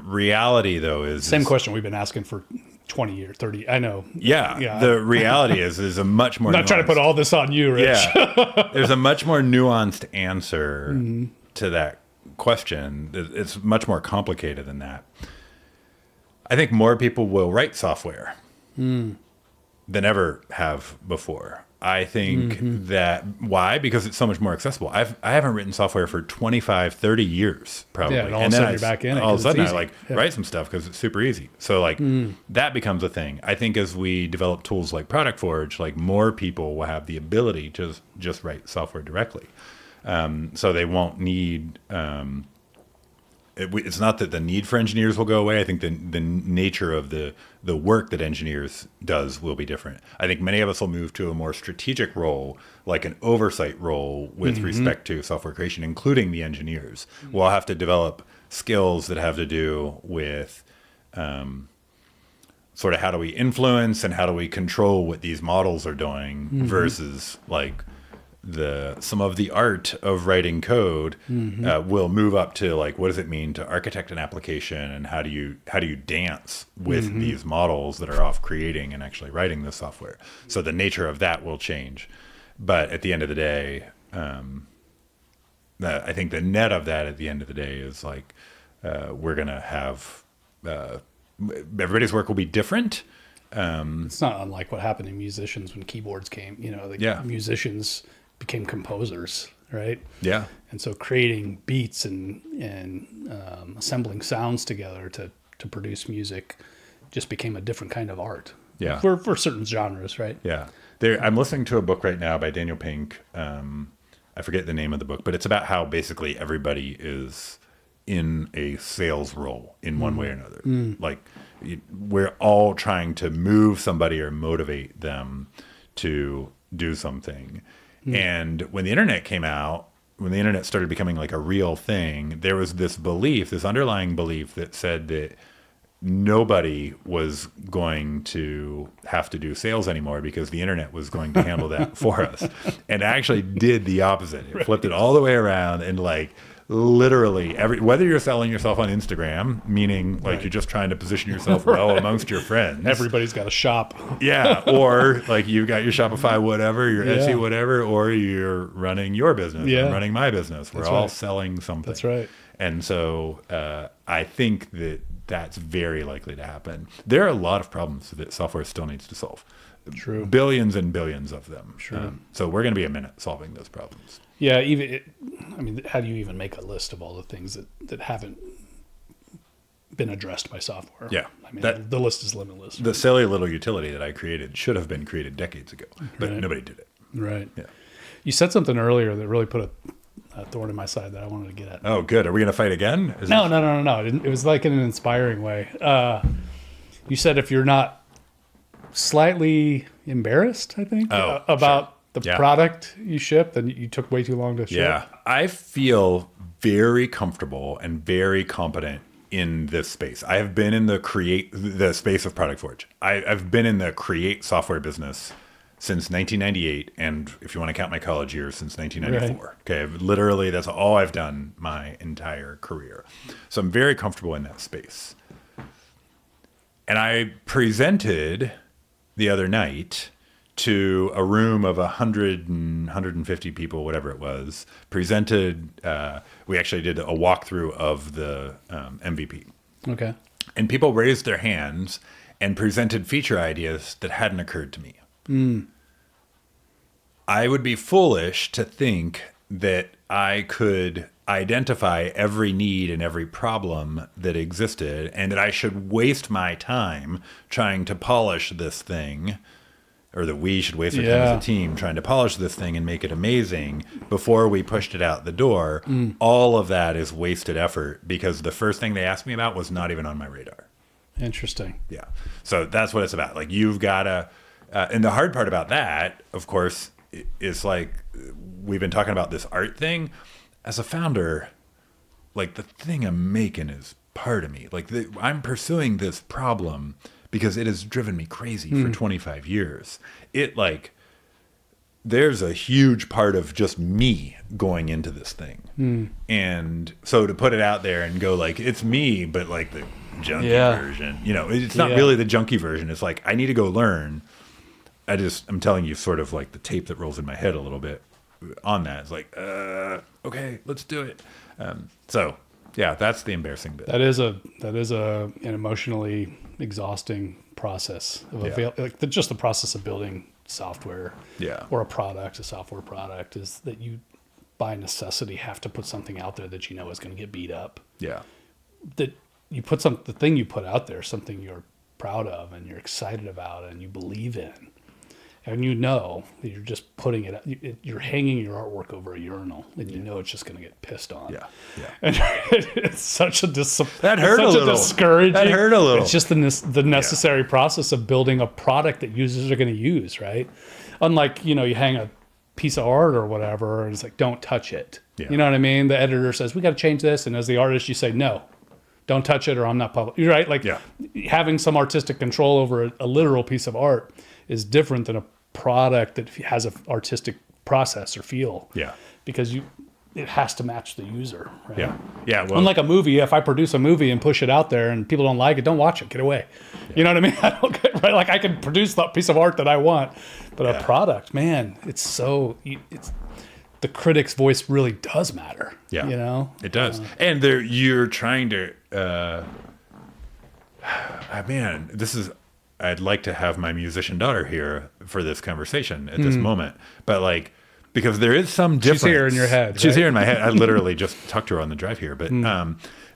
reality though is same question we've been asking for 20 years, 30. I know. Yeah. The reality is a much more. I'm not trying to put all this on you, Rich. Yeah. There's a much more nuanced answer to that question. It's much more complicated than that. I think more people will write software than ever have before. I think that why? Because it's so much more accessible. I haven't written software for 25, 30 years probably. Yeah, and all of a sudden you're back in it. All of a sudden I write some stuff because it's super easy. So that becomes a thing. I think as we develop tools like Product Forge, like more people will have the ability to just write software directly. So they won't need, it's not that the need for engineers will go away. I think the nature of the work that engineers does will be different. I think many of us will move to a more strategic role, like an oversight role with respect to software creation, including the engineers. We'll have to develop skills that have to do with sort of how do we influence and how do we control what these models are doing versus like some of the art of writing code will move up to like what does it mean to architect an application and how do you dance with these models that are off creating and actually writing the software. So the nature of that will change, but at the end of the day, I think the net of that at the end of the day is like we're gonna have everybody's work will be different. It's not unlike what happened to musicians when keyboards came. Musicians became composers, right? Yeah. And so creating beats and assembling sounds together to produce music just became a different kind of art. Yeah. For certain genres, right? Yeah. I'm listening to a book right now by Daniel Pink. I forget the name of the book, but it's about how basically everybody is in a sales role in one way or another. Like we're all trying to move somebody or motivate them to do something. And when the internet came out, when the internet started becoming like a real thing, there was this belief, this underlying belief that said that nobody was going to have to do sales anymore because the internet was going to handle that for us. And actually did the opposite. It flipped it all the way around, and like literally whether you're selling yourself on Instagram, meaning like you're just trying to position yourself well amongst your friends. Everybody's got a shop. Yeah. Or like you've got your Shopify, whatever, your Etsy, whatever, or you're running your business. I'm running my business. We're all selling something. That's right. And so I think that that's very likely to happen. There are a lot of problems that software still needs to solve. True. Billions and billions of them. Sure. So we're going to be a minute solving those problems. Yeah. How do you even make a list of all the things that haven't been addressed by software? Yeah. I mean, the list is limitless. The silly little utility that I created should have been created decades ago, but nobody did it. Right. Yeah. You said something earlier that really put a thorn in my side that I wanted to get at. Oh, good. Are we going to fight again? No. It was like in an inspiring way. You said if you're not slightly embarrassed, I think, about the product you ship, then you took way too long to ship. Yeah. I feel very comfortable and very competent in this space. I have been in the space of Product Forge. I've been in the create software business since 1998, and if you want to count my college years, since 1994. Right. Okay, literally that's all I've done my entire career. So I'm very comfortable in that space. And I presented the other night to a room of 100 and 150 people, whatever it was. Presented, we actually did a walkthrough of the MVP. Okay. And people raised their hands and presented feature ideas that hadn't occurred to me. I would be foolish to think that I could identify every need and every problem that existed, and that I should waste my time trying to polish this thing, or that we should waste our time as a team trying to polish this thing and make it amazing before we pushed it out the door. All of that is wasted effort because the first thing they asked me about was not even on my radar. Interesting. Yeah. So that's what it's about. Like you've got to... and the hard part about that, of course, is like we've been talking about this art thing. As a founder, like the thing I'm making is part of me. Like I'm pursuing this problem because it has driven me crazy for 25 years. There's a huge part of just me going into this thing. And so to put it out there and go like, it's me, but like the junky version, it's not really the junky version. It's like, I need to go learn. I'm telling you sort of like the tape that rolls in my head a little bit on that. It's like, okay, let's do it. So yeah, that's the embarrassing bit. That is an emotionally exhausting process of just the process of building software or a software product is that you by necessity have to put something out there that you know is going to get beat up. Yeah. That you put the thing you put out there, something you're proud of and you're excited about and you believe in. And you know that you're just putting you're hanging your artwork over a urinal, and you know it's just going to get pissed on. Yeah, yeah. And it's such a that hurt a little. Discouraging. That hurt a little. It's just the necessary process of building a product that users are going to use, right? Unlike you hang a piece of art or whatever, and it's like don't touch it. Yeah. You know what I mean? The editor says we got to change this, and as the artist, you say no. Don't touch it, or I'm not public. You're right. Like having some artistic control over a literal piece of art is different than a product that has an artistic process or feel. Yeah. Because it has to match the user. Right? Yeah. Yeah. Well, unlike a movie, if I produce a movie and push it out there and people don't like it, don't watch it. Get away. Yeah. You know what I mean? I don't get, right. Like I can produce that piece of art that I want, but a product, man, it's the critic's voice really does matter. Yeah. It does. And you're trying to, man, I'd like to have my musician daughter here for this conversation at this moment, but because there is some difference. She's here in your head. She's here in my head. I literally just talked to her on the drive here, but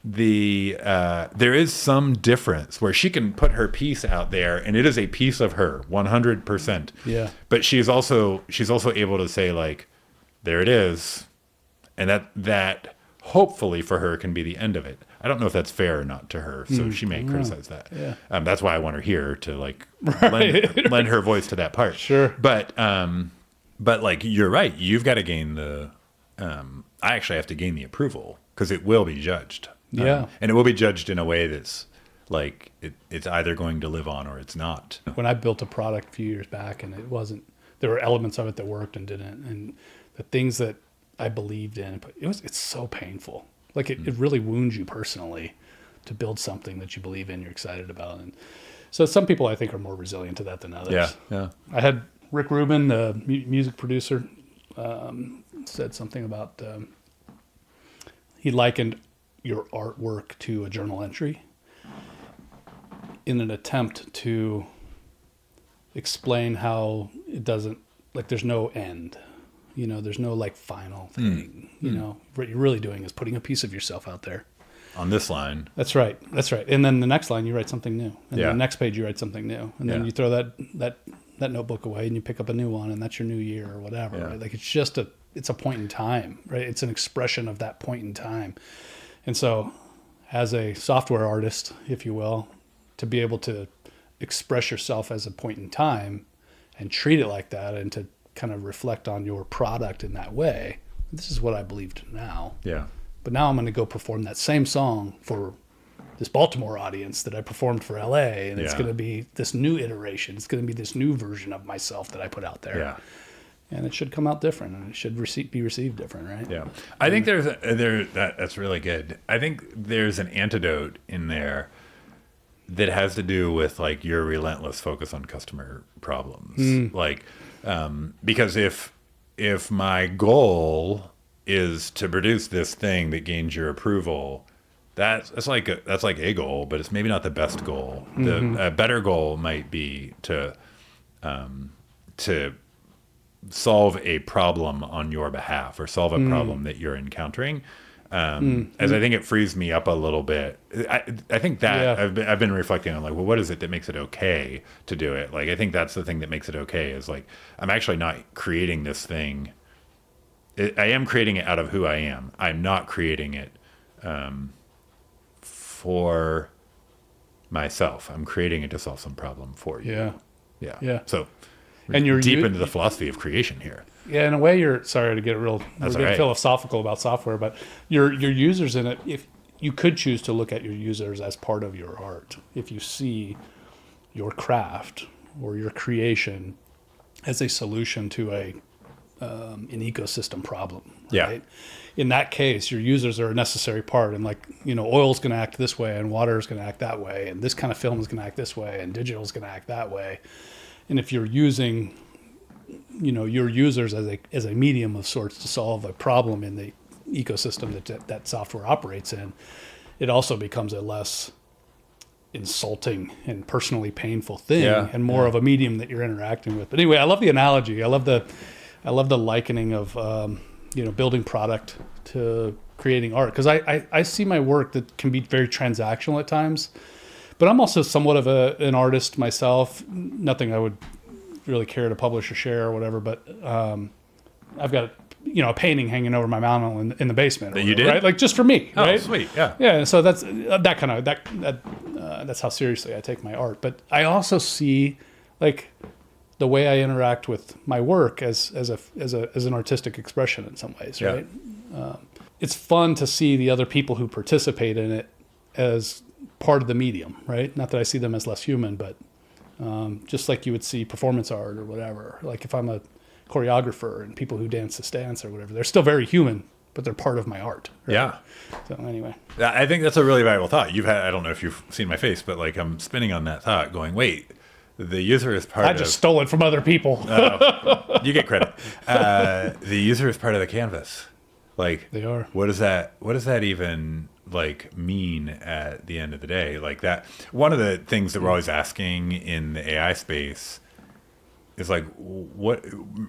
there is some difference where she can put her piece out there and it is a piece of her 100%. Yeah. But she's also able to say like, there it is. And that hopefully for her can be the end of it. I don't know if that's fair or not to her, so she may criticize that. Yeah. That's why I want her here to like Right. lend her voice to that part. Sure. But like you're right. You've got to gain I actually have to gain the approval because it will be judged. Yeah. And it will be judged in a way that's like it's either going to live on or it's not. When I built a product a few years back and there were elements of it that worked and didn't, and the things that I believed in, but it's so painful. Like it really wounds you personally to build something that you believe in, you're excited about. And so some people I think are more resilient to that than others. Yeah. I had Rick Rubin, the music producer, said something about, he likened your artwork to a journal entry in an attempt to explain how it doesn't, like there's no end. There's no like final thing. What you're really doing is putting a piece of yourself out there. On this line. That's right. And then the next line, you write something new. And then the next page, you write something new. And then you throw that notebook away and you pick up a new one, and that's your new year or whatever. Yeah. Right? Like it's a point in time, right? It's an expression of that point in time. And so as a software artist, if you will, to be able to express yourself as a point in time and treat it like that and to kind of reflect on your product in that way. This is what I believed now. Yeah. But now I'm going to go perform that same song for this Baltimore audience that I performed for LA. And it's going to be this new iteration. It's going to be this new version of myself that I put out there. Yeah. And it should come out different, and it should be received different, right? Yeah. I think that's really good. I think there's an antidote in there that has to do with like your relentless focus on customer problems. Like, because if my goal is to produce this thing that gains your approval, that's like a goal, but it's maybe not the best goal. A better goal might be to solve a problem on your behalf or solve a problem that you're encountering. As I think it frees me up a little bit. I think that I've been reflecting on like, well, what is it that makes it okay to do it? Like, I think that's the thing that makes it okay is like, I'm actually not creating this thing. I am creating it out of who I am. I'm not creating it for myself. I'm creating it to solve some problem for you. Yeah. So, and you're deep into the philosophy of creation here. Yeah, in a way, you're sorry to get philosophical about software, but your users in it. If you could choose to look at your users as part of your art, if you see your craft or your creation as a solution to an ecosystem problem, right? In that case, your users are a necessary part, and like oil's going to act this way, and water is going to act that way, and this kind of film is going to act this way, and digital is going to act that way. And if you're using your users as a medium of sorts to solve a problem in the ecosystem that software operates in, it also becomes a less insulting and personally painful thing, and more of a medium that you're interacting with. But anyway, I love the analogy. I love the likening of building product to creating art, because I see my work that can be very transactional at times, but I'm also somewhat of an artist myself. Nothing I would really care to publish or share or whatever, but I've got a painting hanging over my mantel in the basement. That you did? Right? Like just for me, right? Sweet, yeah. Yeah, so that's that's how seriously I take my art. But I also see like the way I interact with my work as an artistic expression in some ways, right? It's fun to see the other people who participate in it as part of the medium, right? Not that I see them as less human, but just like you would see performance art or whatever. Like if I'm a choreographer and people who dance this dance or whatever, they're still very human, but they're part of my art. Right? Yeah. So anyway, I think that's a really valuable thought. I don't know if you've seen my face, but like I'm spinning on that thought going, wait, the user is part of... I just stole it from other people. You get credit. The user is part of the canvas. Like they are. What does that even like mean at the end of the day? Like that, one of the things that we're always asking in the AI space is like, what?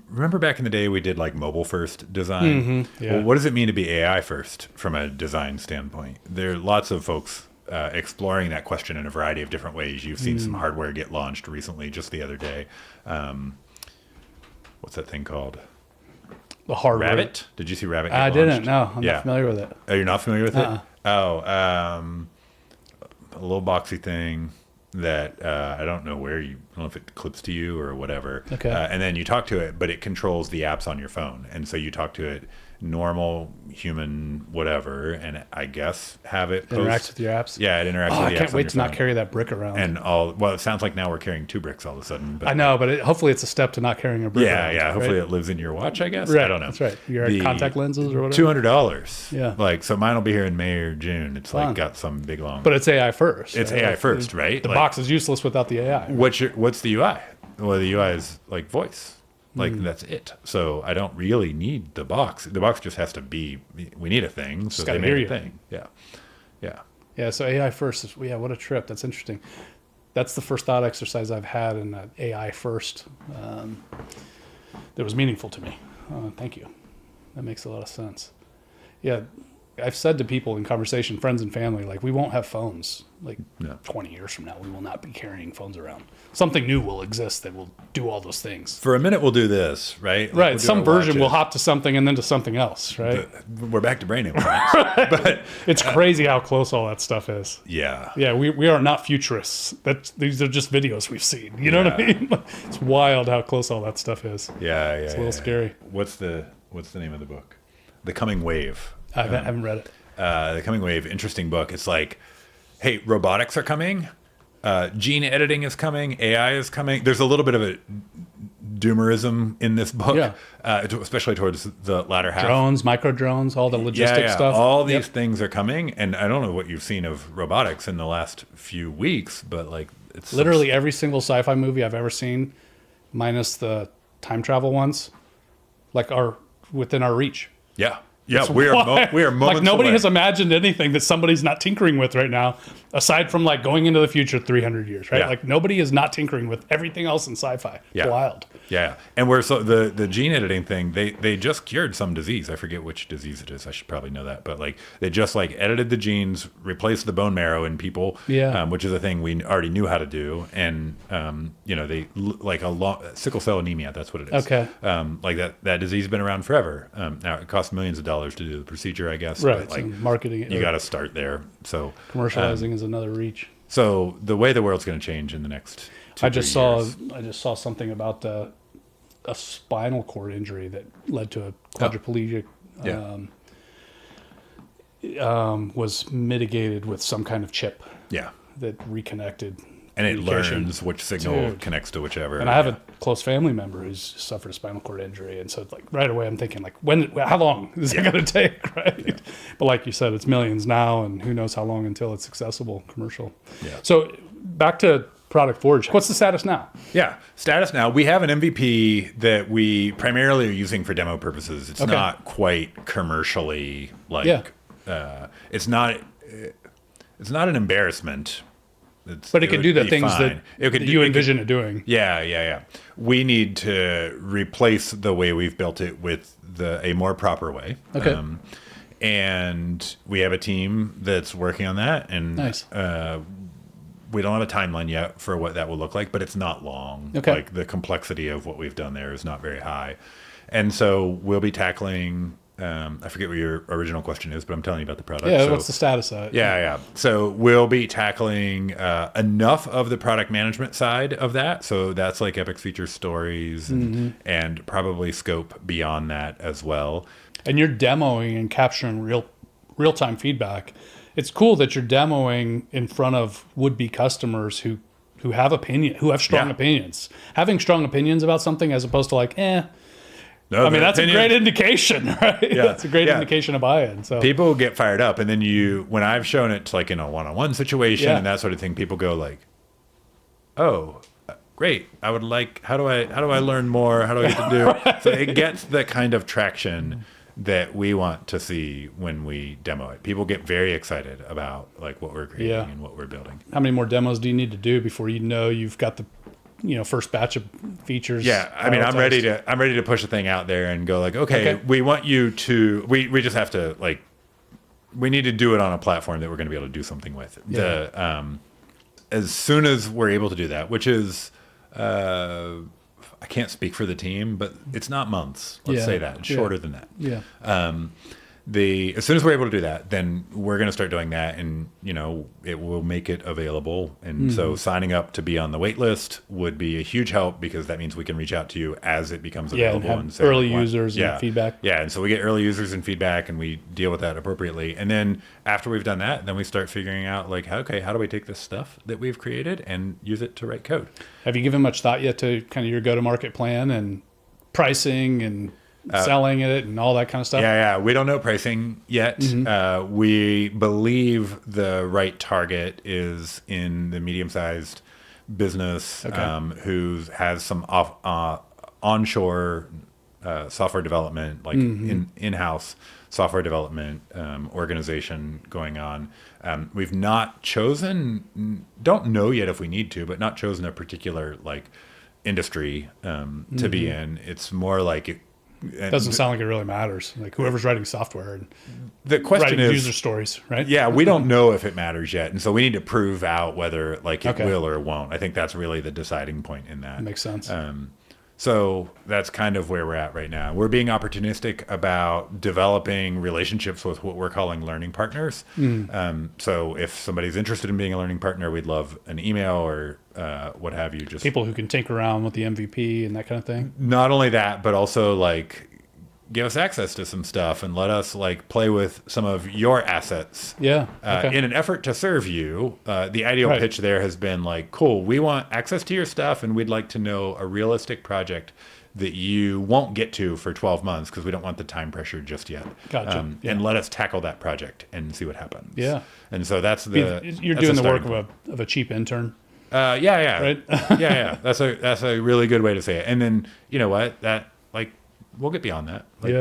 Remember back in the day we did like mobile first design? Yeah. Well, what does it mean to be AI first from a design standpoint? There are lots of folks exploring that question in a variety of different ways. You've seen some hardware get launched recently, just the other day. What's that thing called? The hardware. Rabbit? Did you see Rabbit get I launched? didn't. No, I'm not familiar with it. Oh, you're not familiar with it? Oh, a little boxy thing that I don't know where you, I don't know if it clips to you or whatever. Okay. And then you talk to it, but it controls the apps on your phone. And so you talk to it normal, human, whatever, and I guess have it Interacts with your apps? Yeah, it interacts with the apps. I can't wait to not carry that brick around. And well, it sounds like now we're carrying 2 bricks all of a sudden. But I know, but hopefully it's a step to not carrying a brick around. Yeah, hopefully right? it lives in your watch, I guess. Right, I don't know. that's right. Your contact lenses or whatever? $200. Yeah. Like, so mine will be here in May or June. It's Fun. like got some big long... But it's AI first. It's right? AI first, right? The like, box is useless without the AI. What's the UI? Well, the UI is like voice. Like, that's it. So I don't really need the box. The box just has to be... We need a thing, so they made a thing. Yeah. Yeah. Yeah, so AI first is... Yeah, what a trip. That's interesting. That's the first thought exercise I've had in that AI first that was meaningful to me. Thank you. That makes a lot of sense. Yeah, I've said to people in conversation, friends and family, like, we won't have phones. Like, 20 years from now, we will not be carrying phones around. Something new will exist that will do all those things. For a minute, we'll do this, right? Like, Right. we'll Some version will hop to something and then to something else, right? We're back to brain implants. Right. But it's crazy how close all that stuff is. Yeah. Yeah, we are not futurists. These are just videos we've seen. You know what I mean? It's wild how close all that stuff is. Yeah. It's a little scary. What's the name of the book? The Coming Wave. I haven't read it. The Coming Wave, interesting book. It's like, hey, robotics are coming. Gene editing is coming. AI is coming. There's a little bit of a doomerism in this book, especially towards the latter half. Drones, micro drones, all the logistics stuff. All these things are coming, and I don't know what you've seen of robotics in the last few weeks, but like it's literally every single sci-fi movie I've ever seen, minus the time travel ones, like are within our reach. Yeah. Yeah, we are moments like nobody away. has imagined anything that somebody's not tinkering with right now, aside from like going into the future 300 years, right? Yeah. Like nobody is not tinkering with everything else in sci-fi. Yeah. It's wild. Yeah, and we're so the gene editing thing. They just cured some disease. I forget which disease it is. I should probably know that, but like they just like edited the genes, replaced the bone marrow in people. Yeah. Which is a thing we already knew how to do, and they like sickle cell anemia. That's what it is. Okay. Like that disease has been around forever. Now it costs millions of dollars to do the procedure, I guess. Right. But like so marketing it. you got to start there. So Commercializing is another reach. So the way the world's going to change in the next 2-3 I just years. saw something about a spinal cord injury that led to a quadriplegic. Was mitigated with some kind of chip. Yeah. That reconnected. And it learns which signal connects to whichever. And I have a close family member who's suffered a spinal cord injury, and so it's like right away I'm thinking like, how long is it going to take, right? Yeah. But like you said, it's millions now, and who knows how long until it's accessible, commercial. Yeah. So back to Product Forge. What's the status now? Yeah, status now. We have an MVP that we primarily are using for demo purposes. It's not quite commercially like. It's not an embarrassment. But it can do the things that you envision it doing. Yeah. We need to replace the way we've built it with a more proper way. Okay. And we have a team that's working on that. And nice. We don't have a timeline yet for what that will look like, but it's not long. Okay. Like the complexity of what we've done there is not very high. And so we'll be tackling... I forget what your original question is, but I'm telling you about the product. Yeah, what's the status of it? Yeah. So we'll be tackling enough of the product management side of that. So that's like epic feature stories and probably scope beyond that as well. And you're demoing and capturing real-time feedback. It's cool that you're demoing in front of would-be customers who have strong opinions. Having strong opinions about something as opposed to like, No, I mean, that's a great indication, right? Yeah, that's a great indication of buy-in. So people get fired up, and then when I've shown it to like in a one-on-one situation and that sort of thing, people go like, "Oh, great! I would like. How do I learn more? How do I get to do?" Right. So it gets the kind of traction that we want to see when we demo it. People get very excited about like what we're creating and what we're building. How many more demos do you need to do before you know you've got the first batch of features. Yeah, I mean, I'm ready to push a thing out there and go like, okay. We want you to. We just have to like. We need to do it on a platform that we're going to be able to do something with. Yeah. As soon as we're able to do that, which is, I can't speak for the team, but it's not months. Let's say that. It's shorter than that. Yeah. As soon as we're able to do that, then we're going to start doing that, and it will make it available. And so signing up to be on the wait list would be a huge help, because that means we can reach out to you as it becomes available and say early users and feedback. Yeah, and so we get early users and feedback, and we deal with that appropriately. And then after we've done that, then we start figuring out like, okay, how do we take this stuff that we've created and use it to write code? Have you given much thought yet to kind of your go-to-market plan and pricing and selling it and all that kind of stuff? Yeah. We don't know pricing yet. We believe the right target is in the medium-sized business who has some onshore software development, like in-house software development organization going on. We've not chosen, don't know yet if we need to, but not chosen a particular like industry to be in. It's more like it doesn't sound like it really matters. Like whoever's writing software and the question is user stories, right? Yeah, we don't know if it matters yet, and so we need to prove out whether like it will or won't. I think that's really the deciding point in that. Makes sense. So that's kind of where we're at right now. We're being opportunistic about developing relationships with what we're calling learning partners. So if somebody's interested in being a learning partner, we'd love an email or what have you. Just people who can tinker around with the MVP and that kind of thing. Not only that, but also like give us access to some stuff and let us like play with some of your assets. Yeah. In an effort to serve you. The ideal pitch there has been like, cool, we want access to your stuff, and we'd like to know a realistic project that you won't get to for 12 months because we don't want the time pressure just yet. Gotcha. And let us tackle that project and see what happens. Yeah. And so that's you're doing the work of a cheap intern. Yeah. Right? Yeah. That's a really good way to say it. And then you know what? That like we'll get beyond that. Like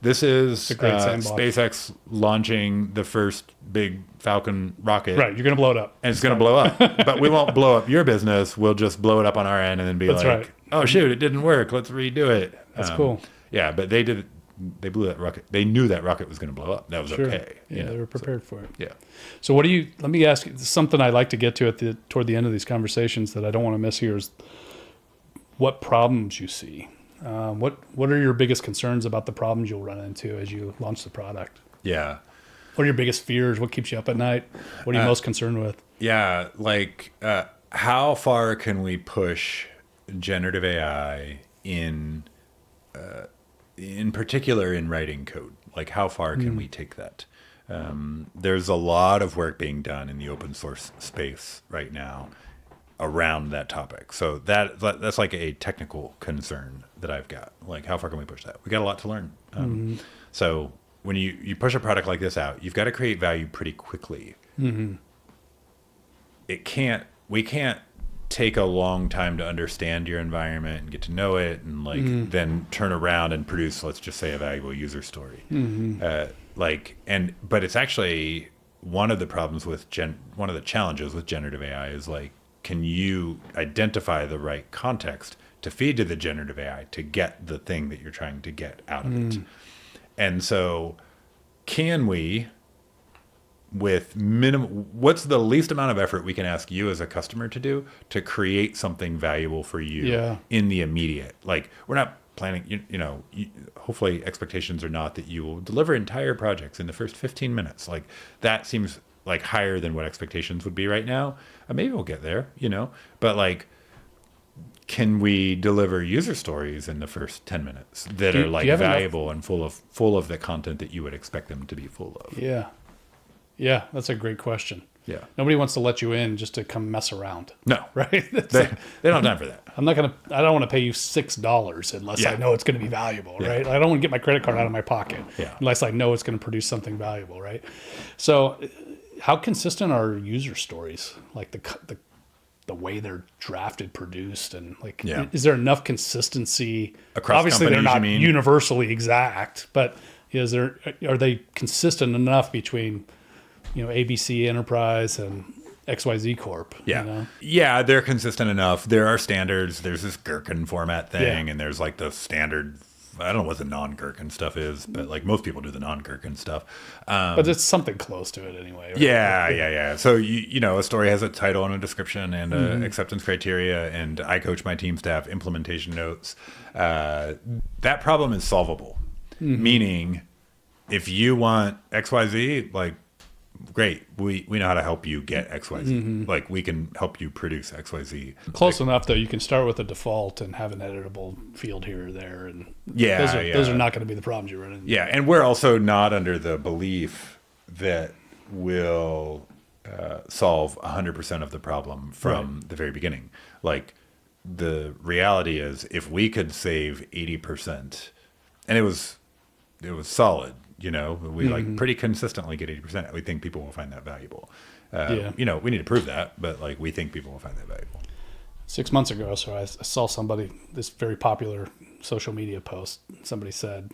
this is SpaceX launching the first big Falcon rocket. Right, you're going to blow it up. And it's going to blow up. But we won't blow up your business. We'll just blow it up on our end and then be oh shoot, it didn't work. Let's redo it. That's cool. Yeah, but they did. They blew that rocket. They knew that rocket was going to blow up. That was okay. Yeah, they were prepared for it. Yeah. So let me ask you, something I like to get to toward the end of these conversations that I don't want to miss here is what problems you see. What are your biggest concerns about the problems you'll run into as you launch the product? Yeah. What are your biggest fears? What keeps you up at night? What are you most concerned with? Yeah, like how far can we push generative AI in particular in writing code? Like how far can we take that? There's a lot of work being done in the open source space right now around that topic. So that's like a technical concern that I've got. Like how far can we push that? We got a lot to learn. So when you push a product like this out, you've got to create value pretty quickly. We can't take a long time to understand your environment and get to know it and like then turn around and produce, let's just say, a valuable user story. But it's actually one of the problems with one of the challenges with generative AI is like, can you identify the right context to feed to the generative AI to get the thing that you're trying to get out of it? And so can we, with what's the least amount of effort we can ask you as a customer to do to create something valuable for you in the immediate? Like we're not planning, hopefully expectations are not that you will deliver entire projects in the first 15 minutes. Like that seems like higher than what expectations would be right now. Maybe we'll get there, but like, can we deliver user stories in the first 10 minutes that are like valuable and full of the content that you would expect them to be full of? Yeah, that's a great question. Yeah. Nobody wants to let you in just to come mess around. No. Right? They don't have time for that. I don't want to pay you $6 unless I know it's going to be valuable, right? I don't want to get my credit card out of my pocket unless I know it's going to produce something valuable, right? So how consistent are user stories? Like the way they're drafted, produced, and like, is there enough consistency across obviously companies? They're not universally exact, but are they consistent enough between, ABC Enterprise and XYZ Corp. Yeah. You know? Yeah, they're consistent enough. There are standards. There's this Gherkin format thing, and there's like the standard. I don't know what the non-Gherkin stuff is, but like most people do the non-Gherkin stuff. But it's something close to it anyway. Right? Yeah. So, you know, a story has a title and a description and acceptance criteria, and I coach my team staff implementation notes. That problem is solvable, meaning if you want XYZ, like, great, we know how to help you get XYZ. Like, we can help you produce XYZ. Close enough, though. You can start with a default and have an editable field here or there. And Yeah, those are not going to be the problems you run into. Yeah, and we're also not under the belief that we'll solve 100% of the problem from the very beginning. Like, the reality is, if we could save 80%, and it was solid, you know, we like pretty consistently get 80%. We think people will find that valuable. You know, we need to prove that, but like, we think people will find that valuable. 6 months ago, so I saw this very popular social media post. Somebody said,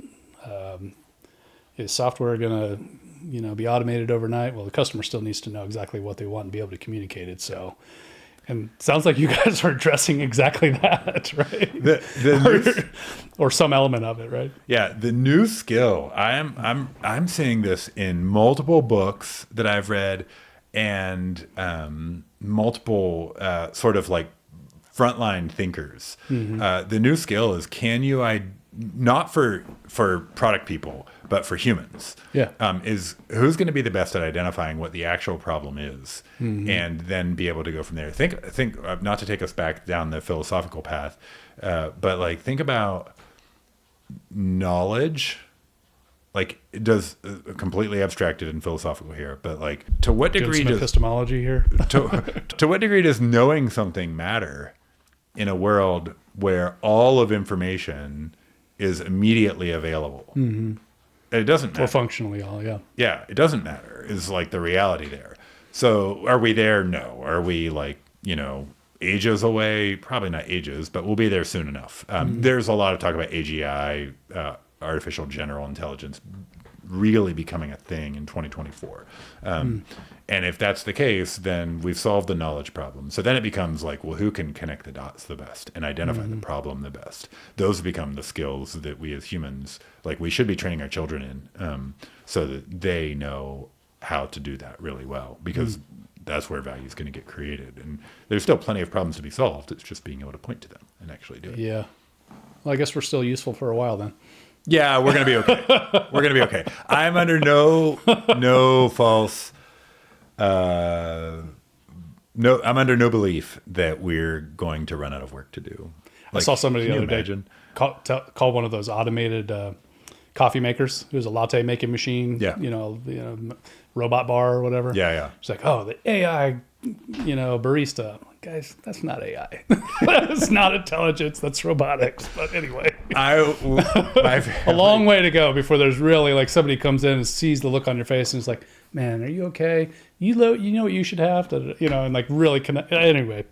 is software going to, you know, be automated overnight? Well, the customer still needs to know exactly what they want and be able to communicate it. So, and it sounds like you guys are addressing exactly that, right? Or some element of it, right? Yeah, the new skill. I'm seeing this in multiple books that I've read, and multiple sort of like frontline thinkers. The new skill is, can you not for product people, but for humans. Is who's going to be the best at identifying what the actual problem is, and then be able to go from there. Think not to take us back down the philosophical path, but like, think about knowledge. Like, it does completely abstracted and philosophical here, but like, to what degree does epistemology here? to what degree does knowing something matter in a world where all of information is immediately available? It doesn't matter. Or functionally all, Yeah, it doesn't matter, is like the reality there. So are we there? No. Are we like, you know, ages away? Probably not ages, but we'll be there soon enough. There's a lot of talk about AGI, artificial general intelligence, really becoming a thing in 2024. And if that's the case, then we've solved the knowledge problem. So then it becomes like, well, who can connect the dots the best and identify the problem the best? Those become the skills that we as humans, like, we should be training our children in, so that they know how to do that really well, because that's where value is going to get created. And there's still plenty of problems to be solved. It's just being able to point to them and actually do it. Yeah. Well, I guess we're still useful for a while then. Yeah, we're going to be okay. We're going to be okay. I'm under no false... I'm under no belief that we're going to run out of work to do. Like, I saw somebody the other day call one of those automated coffee makers. It was a latte making machine. You know, robot bar or whatever. It's like, oh, the AI, you know, barista. Guys, that's not AI. That's not intelligence. That's robotics. But anyway, a long way to go before there's really like somebody comes in and sees the look on your face and is like, man, are you okay? You know what you should have to, you know, and like really connect. Anyway,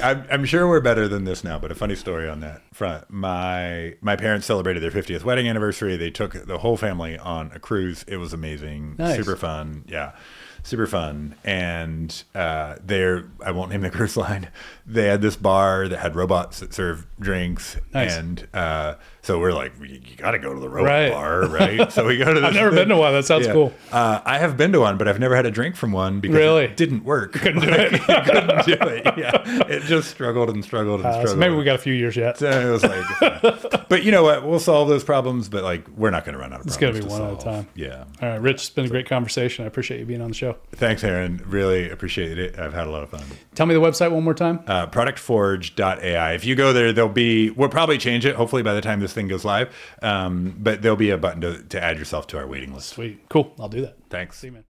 I'm sure we're better than this now, but a funny story on that front. My parents celebrated their 50th wedding anniversary. They took the whole family on a cruise. It was amazing. Nice. Super fun. Yeah. Super fun. And I won't name the cruise line. They had this bar that had robots that serve drinks. Nice. And so we're like, you got to go to the robot bar, right? So we go to this. I've never been to one. That sounds cool. I have been to one, but I've never had a drink from one because it didn't work. Couldn't do it. Couldn't do it. Yeah. It just struggled and struggled and struggled. So maybe we got a few years yet. So it was like, but you know what? We'll solve those problems, but like, we're not going to run out of problems. It's going to be one at a time. Yeah. All right, Rich, it's been a great conversation. I appreciate you being on the show. Thanks, Aaron. Really appreciate it. I've had a lot of fun. Tell me the website one more time. Productforge.ai. If you go there, we'll probably change it, hopefully by the time this thing goes live. But there'll be a button to add yourself to our waiting list. Sweet. Cool. I'll do that. Thanks. See you, man.